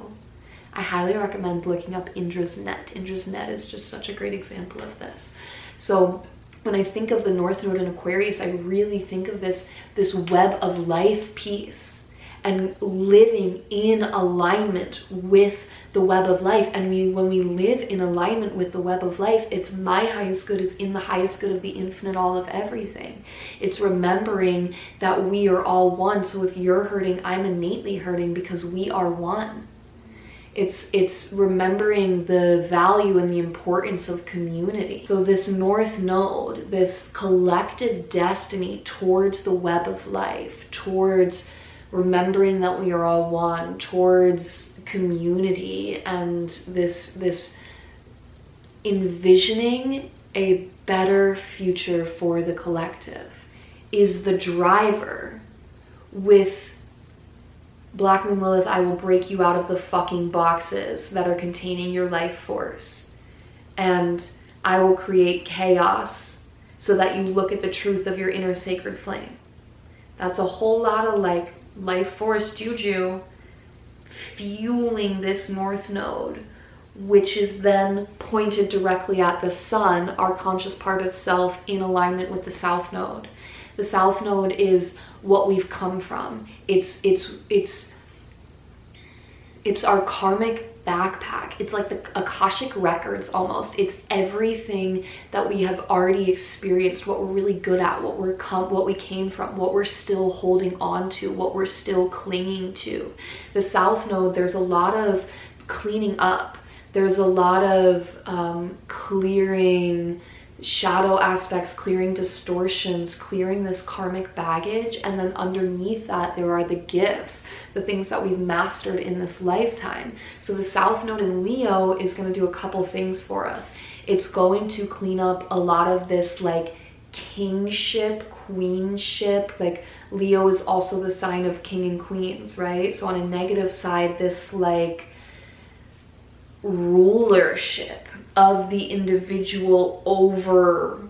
I highly recommend looking up Indra's Net. Indra's Net is just such a great example of this. So when I think of the North Node in Aquarius, I really think of this web of life piece and living in alignment with the web of life. And when we live in alignment with the web of life, it's my highest good is in the highest good of the infinite, all of everything. It's remembering that we are all one. So if you're hurting, I'm innately hurting because we are one. It's remembering the value and the importance of community. So this North Node, this collective destiny towards the web of life, towards remembering that we are all one, towards community, and this envisioning a better future for the collective is the driver. With Black Moon Lilith, I will break you out of the fucking boxes that are containing your life force, and I will create chaos so that you look at the truth of your inner sacred flame. That's a whole lot of like life force juju fueling this North Node, which is then pointed directly at the sun, our conscious part of self, in alignment with the South Node. The South Node is what we've come from. It's our karmic backpack. It's like the Akashic records almost. It's everything that we have already experienced, what we're really good at, what we came from, what we're still holding on to, what we're still clinging to. The South Node, there's a lot of cleaning up. There's a lot of clearing shadow aspects, clearing distortions, clearing this karmic baggage. And then underneath that, there are the gifts, the things that we've mastered in this lifetime. So the South Node in Leo is going to do a couple things for us. It's going to clean up a lot of this like kingship, queenship. Like Leo is also the sign of king and queens, right? So on a negative side, this like rulership of the individual over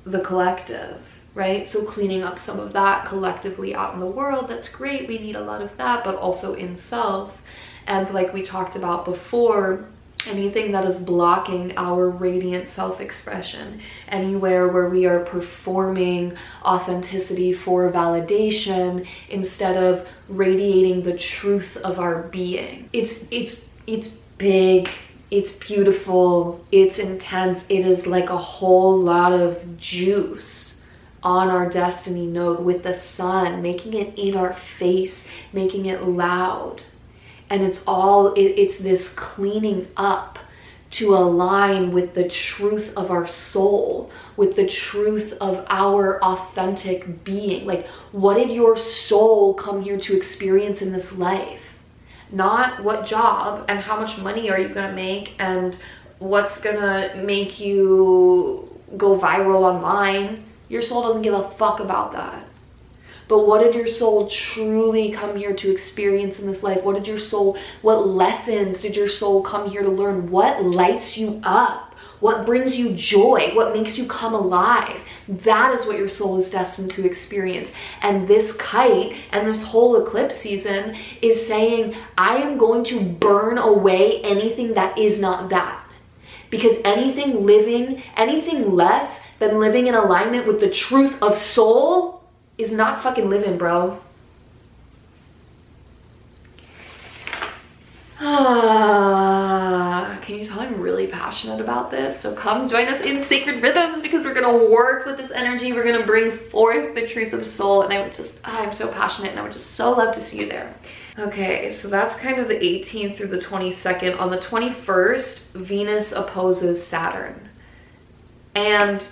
the collective, right? So cleaning up some of that collectively out in the world, that's great. We need a lot of that, but also in self. And like we talked about before, anything that is blocking our radiant self-expression, anywhere where we are performing authenticity for validation instead of radiating the truth of our being. It's big, it's beautiful, it's intense. It is like a whole lot of juice on our destiny node with the sun, making it in our face, making it loud. And it's this cleaning up to align with the truth of our soul, with the truth of our authentic being. Like, what did your soul come here to experience in this life? Not what job and how much money are you gonna make and what's gonna make you go viral online. Your soul doesn't give a fuck about that. But what did your soul truly come here to experience in this life? What lessons did your soul come here to learn? What lights you up? What brings you joy? What makes you come alive? That is what your soul is destined to experience. And this kite and this whole eclipse season is saying, I am going to burn away anything that is not that. Because anything less than living in alignment with the truth of soul is not fucking living, bro. Can you tell I'm really really passionate about this. So come join us in Sacred Rhythms, because we're gonna work with this energy. We're gonna bring forth the truth of soul, and I'm so passionate, and I would just so love to see you there. Okay, so that's kind of the 18th through the 22nd. On the 21st, Venus opposes Saturn. And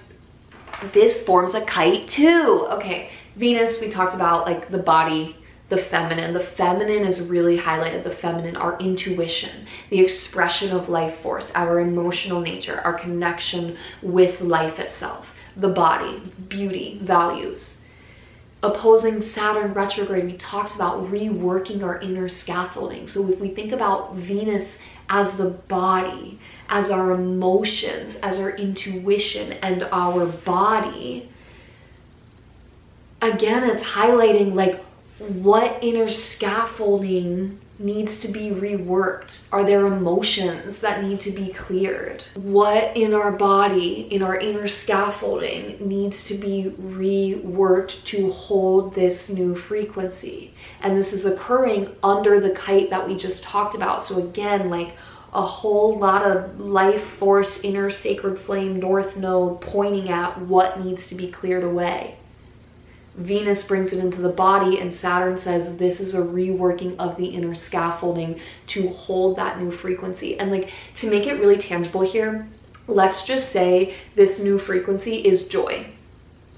this forms a kite too. Okay, Venus, we talked about like the body, the feminine. The feminine is really highlighted. The feminine, our intuition, the expression of life force, our emotional nature, our connection with life itself, the body, beauty, values. Opposing Saturn retrograde, we talked about reworking our inner scaffolding. So if we think about Venus as the body, as our emotions, as our intuition, and our body, again, it's highlighting like what inner scaffolding needs to be reworked. Are there emotions that need to be cleared? What in our body, in our inner scaffolding, needs to be reworked to hold this new frequency? And this is occurring under the kite that we just talked about. So again, like a whole lot of life force, inner sacred flame, north node pointing at what needs to be cleared away. Venus brings it into the body, and Saturn says this is a reworking of the inner scaffolding to hold that new frequency. And like, to make it really tangible here, let's just say this new frequency is joy.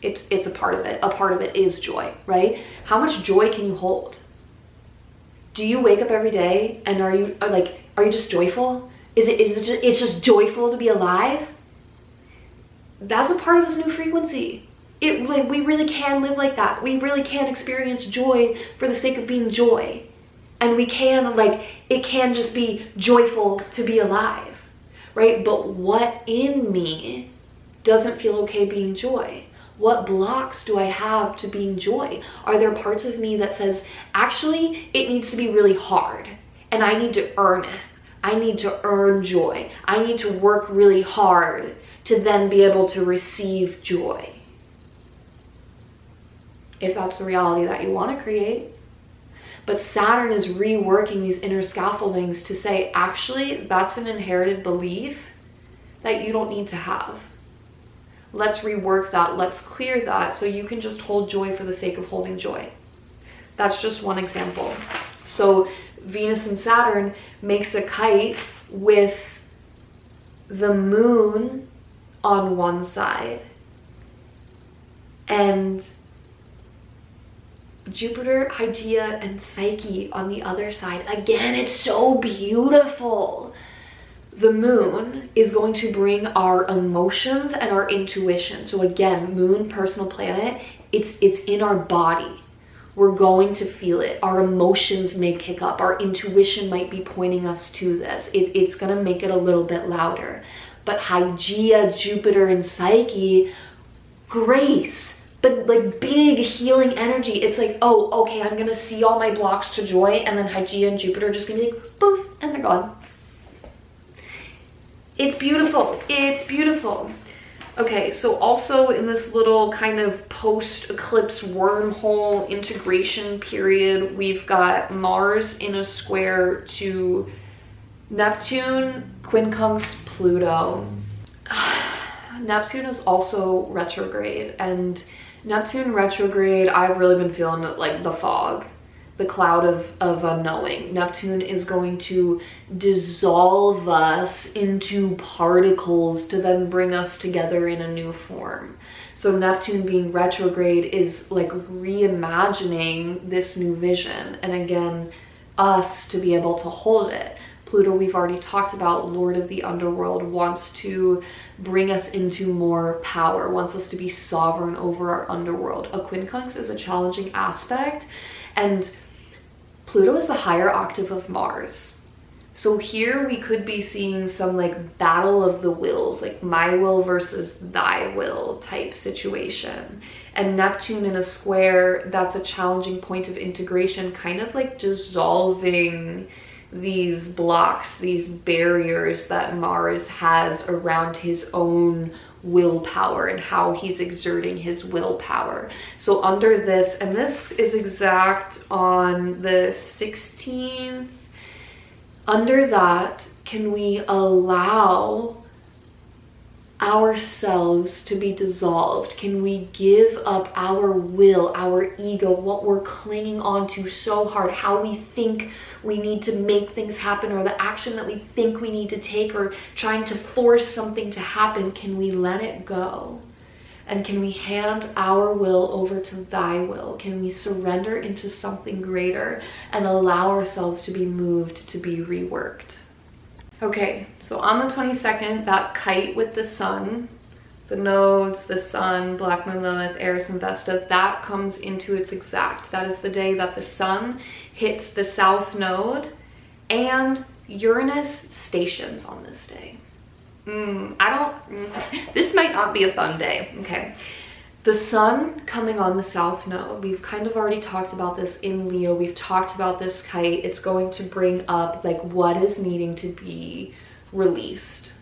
It's a part of it. A part of it is joy, right? How much joy can you hold? Do you wake up every day and are you just joyful? It's just joyful to be alive? That's a part of this new frequency. We really can live like that. We really can experience joy for the sake of being joy. And we can, it can just be joyful to be alive, right? But what in me doesn't feel okay being joy? What blocks do I have to being joy? Are there parts of me that says, actually, it needs to be really hard and I need to earn it. I need to earn joy. I need to work really hard to then be able to receive joy. If that's the reality that you want to create. But Saturn is reworking these inner scaffoldings to say, actually, that's an inherited belief that you don't need to have. Let's rework that. Let's clear that so you can just hold joy for the sake of holding joy. That's just one example. So Venus and Saturn makes a kite with the moon on one side and Jupiter, Hygeia, and Psyche on the other side. Again, it's so beautiful. The moon is going to bring our emotions and our intuition. So again, moon, personal planet, it's in our body. We're going to feel it. Our emotions may kick up. Our intuition might be pointing us to this. It's going to make it a little bit louder. But Hygeia, Jupiter, and Psyche, grace. But like big healing energy. It's like, oh, okay, I'm gonna see all my blocks to joy, and then Hygeia and Jupiter are just gonna be like, poof, and they're gone. It's beautiful. It's beautiful. Okay, so also in this little kind of post-eclipse wormhole integration period, we've got Mars in a square to Neptune, quincunx, Pluto. Neptune is also retrograde, and Neptune retrograde, I've really been feeling it like the fog, the cloud of unknowing. Neptune is going to dissolve us into particles to then bring us together in a new form. So Neptune being retrograde is like reimagining this new vision, and again, us to be able to hold it. Pluto, we've already talked about, Lord of the Underworld, wants to bring us into more power, wants us to be sovereign over our underworld. A quincunx is a challenging aspect, and Pluto is the higher octave of Mars. So here we could be seeing some like battle of the wills, like my will versus thy will type situation. And Neptune in a square, that's a challenging point of integration, kind of like dissolving these blocks, these barriers that Mars has around his own willpower and how he's exerting his willpower. So under this, and this is exact on the 16th, under that can we allow ourselves to be dissolved? Can we give up our will, our ego, what we're clinging on to so hard, how we think we need to make things happen, or the action that we think we need to take, or trying to force something to happen? Can we let it go? And can we hand our will over to thy will? Can we surrender into something greater and allow ourselves to be moved, to be reworked? Okay, so on the 22nd, that kite with the sun, the nodes, the sun, Black Moon, Lilith, Eris, and Vesta, that comes into its exact. That is the day that the sun hits the south node and Uranus stations on this day. This might not be a fun day. Okay. The sun coming on the south node, we've kind of already talked about this in Leo. We've talked about this kite. It's going to bring up like what is needing to be released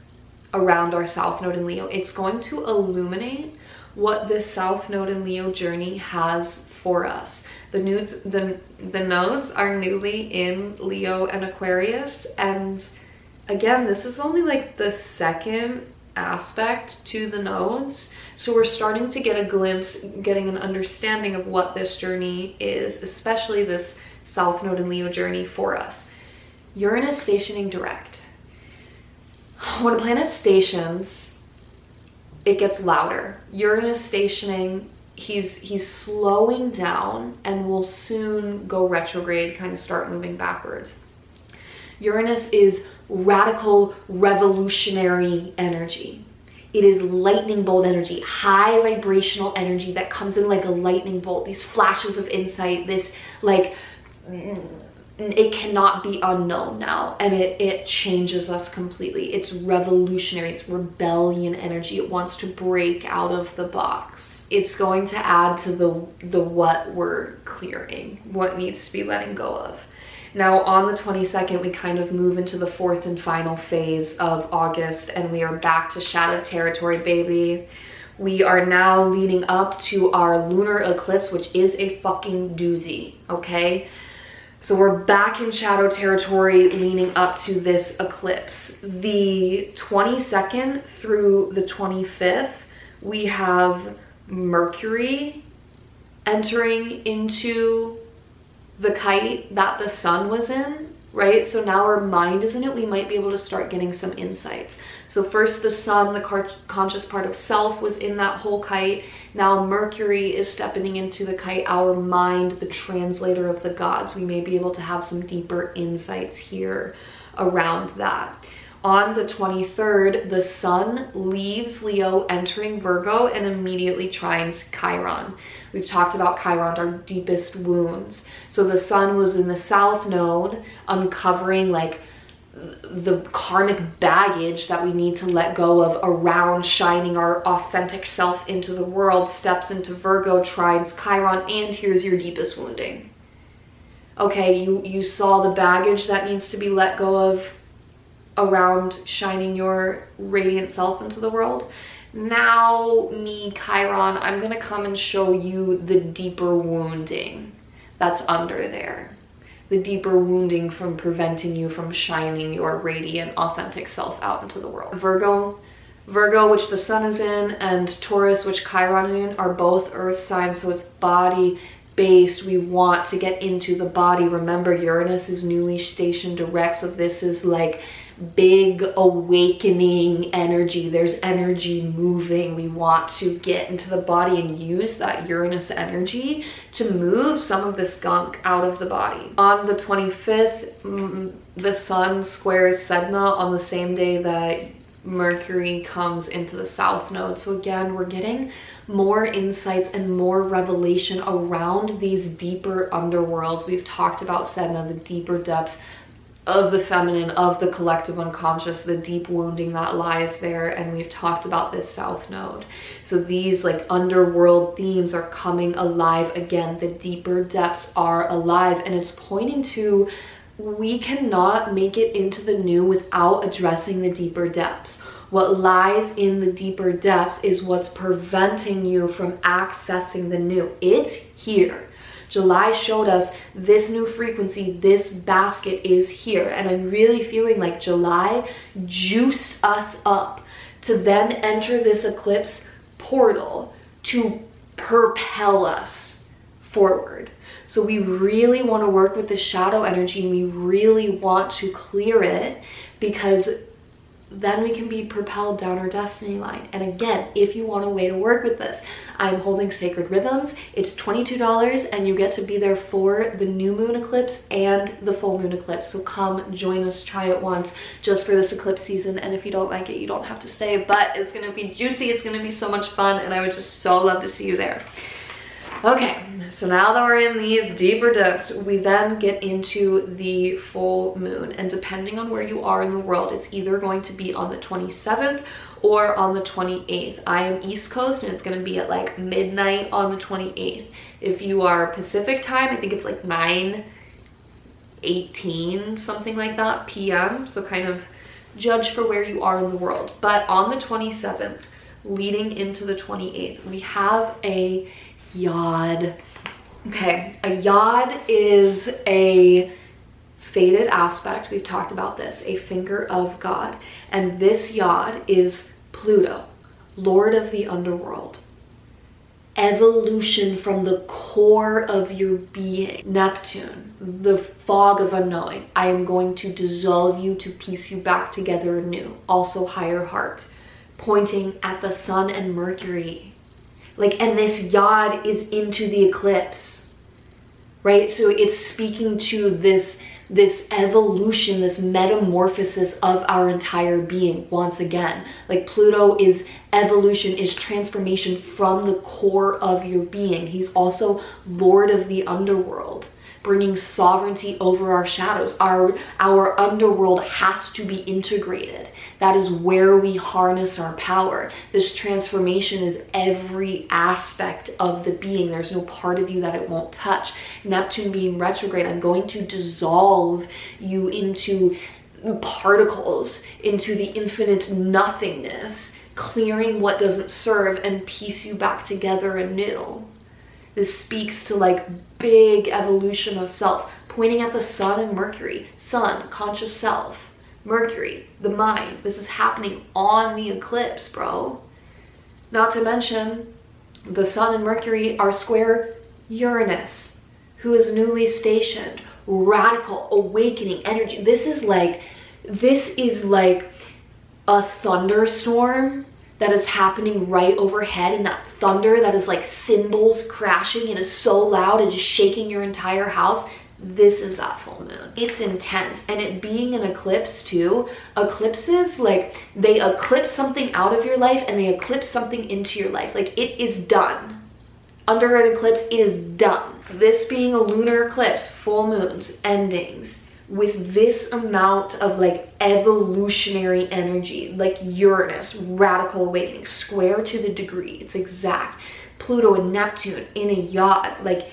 around our south node in Leo. It's going to illuminate what this south node in Leo journey has for us. The nodes are newly in Leo and Aquarius, and again, this is only like the second aspect to the nodes, so we're starting to get a glimpse, getting an understanding of what this journey is, especially this south node in Leo journey for us. Uranus stationing direct. When a planet stations, it gets louder. Uranus stationing, he's slowing down and will soon go retrograde, kind of start moving backwards. Uranus is radical, revolutionary energy. It is lightning bolt energy, high vibrational energy that comes in like a lightning bolt, these flashes of insight, this like, it cannot be unknown now, and it changes us completely. It's revolutionary, it's rebellion energy. It wants to break out of the box. It's going to add to the what we're clearing, what needs to be letting go of. Now on the 22nd, we kind of move into the fourth and final phase of August, and we are back to shadow territory, baby. We are now leading up to our lunar eclipse, which is a fucking doozy, okay? So we're back in shadow territory leading up to this eclipse. The 22nd through the 25th, we have Mercury entering into the kite that the sun was in, right? So now our mind is in it. We might be able to start getting some insights. So first the sun, the conscious part of self, was in that whole kite. Now Mercury is stepping into the kite, our mind, the translator of the gods. We may be able to have some deeper insights here around that. On the 23rd, the sun leaves Leo, entering Virgo, and immediately trines Chiron. We've talked about Chiron, our deepest wounds. So the sun was in the south node, uncovering like the karmic baggage that we need to let go of around shining our authentic self into the world, steps into Virgo, trines Chiron, and here's your deepest wounding. Okay, you saw the baggage that needs to be let go of around shining your radiant self into the world. Now, me, Chiron, I'm gonna come and show you the deeper wounding that's under there. The deeper wounding from preventing you from shining your radiant, authentic self out into the world. Virgo, which the sun is in, and Taurus, which Chiron is in, are both earth signs, so it's body based. We want to get into the body. Remember, Uranus is newly stationed direct, so this is like big awakening energy. There's energy moving. We want to get into the body and use that Uranus energy to move some of this gunk out of the body. On the 25th, the sun squares Sedna on the same day that Mercury comes into the south node. So again, we're getting more insights and more revelation around these deeper underworlds. We've talked about Sedna, the deeper depths of the feminine, of the collective unconscious, the deep wounding that lies there, and we've talked about this south node. So these like underworld themes are coming alive again. The deeper depths are alive, and it's pointing to we cannot make it into the new without addressing the deeper depths. What lies in the deeper depths is what's preventing you from accessing the new. It's here. July showed us this new frequency, this basket is here. And I'm really feeling like July juiced us up to then enter this eclipse portal to propel us forward. So we really want to work with the shadow energy, and we really want to clear it, because then we can be propelled down our destiny line. And again, if you want a way to work with this, I'm holding Sacred Rhythms. It's $22 and you get to be there for the new moon eclipse and the full moon eclipse. So come join us, try it once just for this eclipse season. And if you don't like it, you don't have to stay, but it's gonna be juicy, it's gonna be so much fun, and I would just so love to see you there. Okay, so now that we're in these deeper depths, we then get into the full moon. And depending on where you are in the world, it's either going to be on the 27th or on the 28th. I am East Coast, and it's going to be at like midnight on the 28th. If you are Pacific time, I think it's like 9:18, something like that, p.m. So kind of judge for where you are in the world. But on the 27th, leading into the 28th, we have a yod. Okay, a yod is a fated aspect. We've talked about this, a finger of God. And this yod is Pluto, Lord of the underworld. Evolution from the core of your being. Neptune, the fog of unknowing. I am going to dissolve you to piece you back together anew. Also higher heart, pointing at the sun and Mercury. And this yod is into the eclipse, right? So it's speaking to this evolution, this metamorphosis of our entire being once again. Like Pluto is evolution, is transformation from the core of your being. He's also Lord of the underworld, bringing sovereignty over our shadows. Our underworld has to be integrated. That is where we harness our power. This transformation is every aspect of the being. There's no part of you that it won't touch. Neptune being retrograde, I'm going to dissolve you into particles, into the infinite nothingness, clearing what doesn't serve and piece you back together anew. This speaks to like big evolution of self, pointing at the sun and Mercury. Sun, conscious self. Mercury, the mind. This is happening on the eclipse, bro. Not to mention, the sun and Mercury are square Uranus, who is newly stationed. Radical, awakening energy. This is like a thunderstorm that is happening right overhead, and that thunder that is like cymbals crashing and is so loud and just shaking your entire house. This is that full moon. It's intense. And it being an eclipse too, eclipses, like they eclipse something out of your life and they eclipse something into your life. Like it is done. Under an eclipse, it is done. This being a lunar eclipse, full moons, endings, with this amount of like evolutionary energy, like Uranus, radical awakening, square to the degree, it's exact. Pluto and Neptune in a yacht, like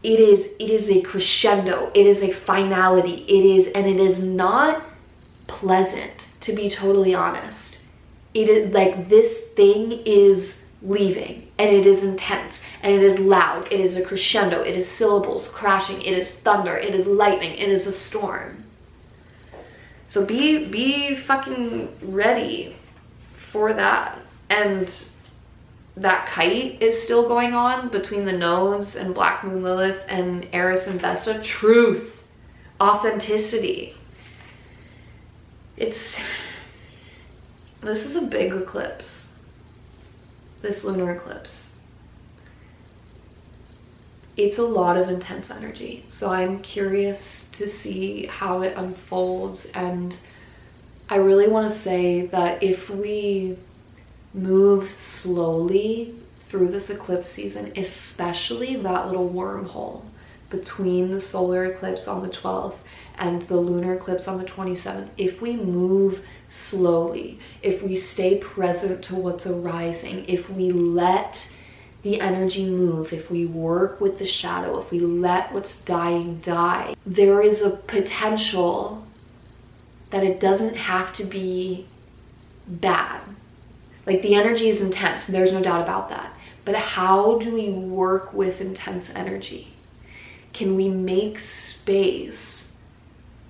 it is a crescendo, it is a finality, and it is not pleasant, to be totally honest. It is like this thing is leaving, and it is intense, and it is loud, it is a crescendo, it is syllables crashing, it is thunder, it is lightning, it is a storm. So be fucking ready for that. And that kite is still going on between the nodes and Black Moon Lilith and Eris and Vesta. Truth, authenticity. This is a big eclipse, this lunar eclipse. It's a lot of intense energy. So I'm curious to see how it unfolds. And I really want to say that if we move slowly through this eclipse season, especially that little wormhole between the solar eclipse on the 12th and the lunar eclipse on the 27th, if we move slowly, if we stay present to what's arising, if we let the energy move, if we work with the shadow, if we let what's dying die, there is a potential that it doesn't have to be bad. Like the energy is intense, there's no doubt about that. But how do we work with intense energy? Can we make space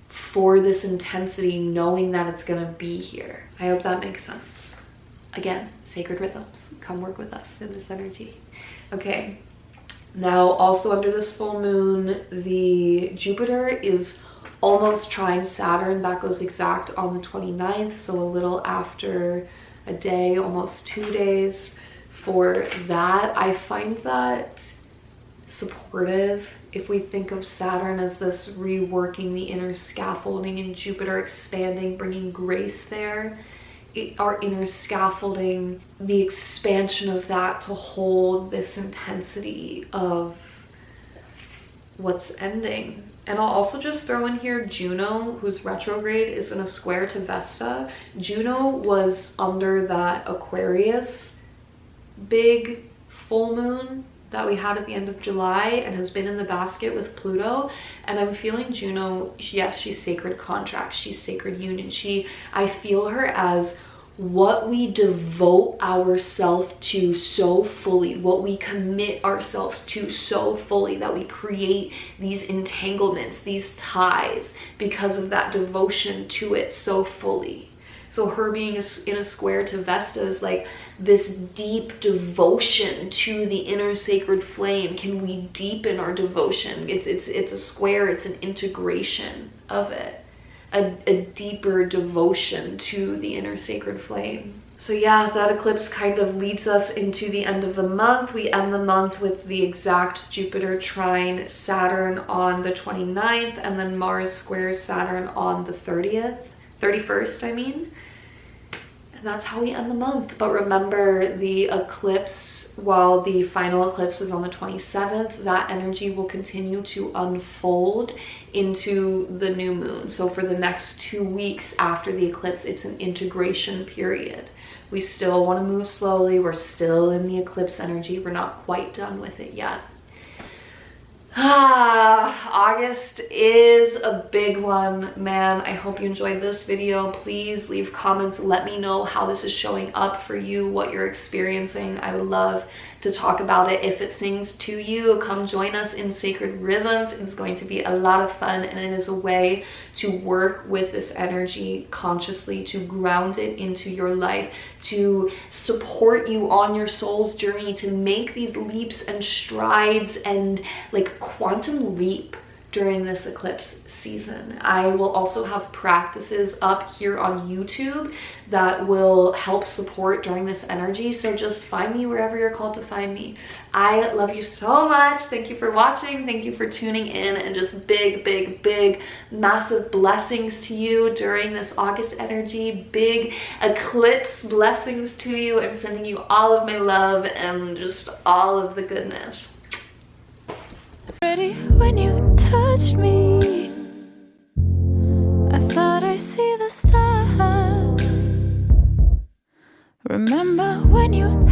for this intensity knowing that it's gonna be here? I hope that makes sense. Again, sacred rhythms, come work with us in this energy. Okay, now also under this full moon, the Jupiter is almost trine Saturn. That goes exact on the 29th, so a little after a day, almost 2 days for that. I find that supportive if we think of Saturn as this reworking the inner scaffolding and Jupiter expanding, bringing grace there. Our inner scaffolding, the expansion of that to hold this intensity of what's ending. And I'll also just throw in here Juno, who's retrograde, is in a square to Vesta. Juno was under that Aquarius big full moon that we had at the end of July and has been in the basket with Pluto. And I'm feeling Juno, yes, she's sacred contract, she's sacred union. I feel her as what we devote ourselves to so fully, what we commit ourselves to so fully, that we create these entanglements, these ties because of that devotion to it so fully. So her being in a square to Vesta is like this deep devotion to the inner sacred flame. Can we deepen our devotion? It's a square, it's an integration of it. A deeper devotion to the inner sacred flame. So yeah, that eclipse kind of leads us into the end of the month. We end the month with the exact Jupiter trine Saturn on the 29th, and then Mars squares Saturn on the 31st, I mean. And that's how we end the month. But remember, the eclipse, while the final eclipse is on the 27th, that energy will continue to unfold into the new moon. So for the next 2 weeks after the eclipse, it's an integration period. We still want to move slowly. We're still in the eclipse energy. We're not quite done with it yet. August is a big one, man. I hope you enjoyed this video. Please leave comments. Let me know how this is showing up for you, what you're experiencing. I would love to talk about it. If it sings to you, come join us in Sacred Rhythms. It's going to be a lot of fun, and it is a way to work with this energy consciously, to ground it into your life, to support you on your soul's journey, to make these leaps and strides and like quantum leap during this eclipse season. I will also have practices up here on YouTube that will help support during this energy. So just find me wherever you're called to find me. I love you so much. Thank you for watching. Thank you for tuning in, and just big, big, big, massive blessings to you during this August energy. Big eclipse blessings to you. I'm sending you all of my love and just all of the goodness. Ready when you touched me, I thought I see the stars. Remember when you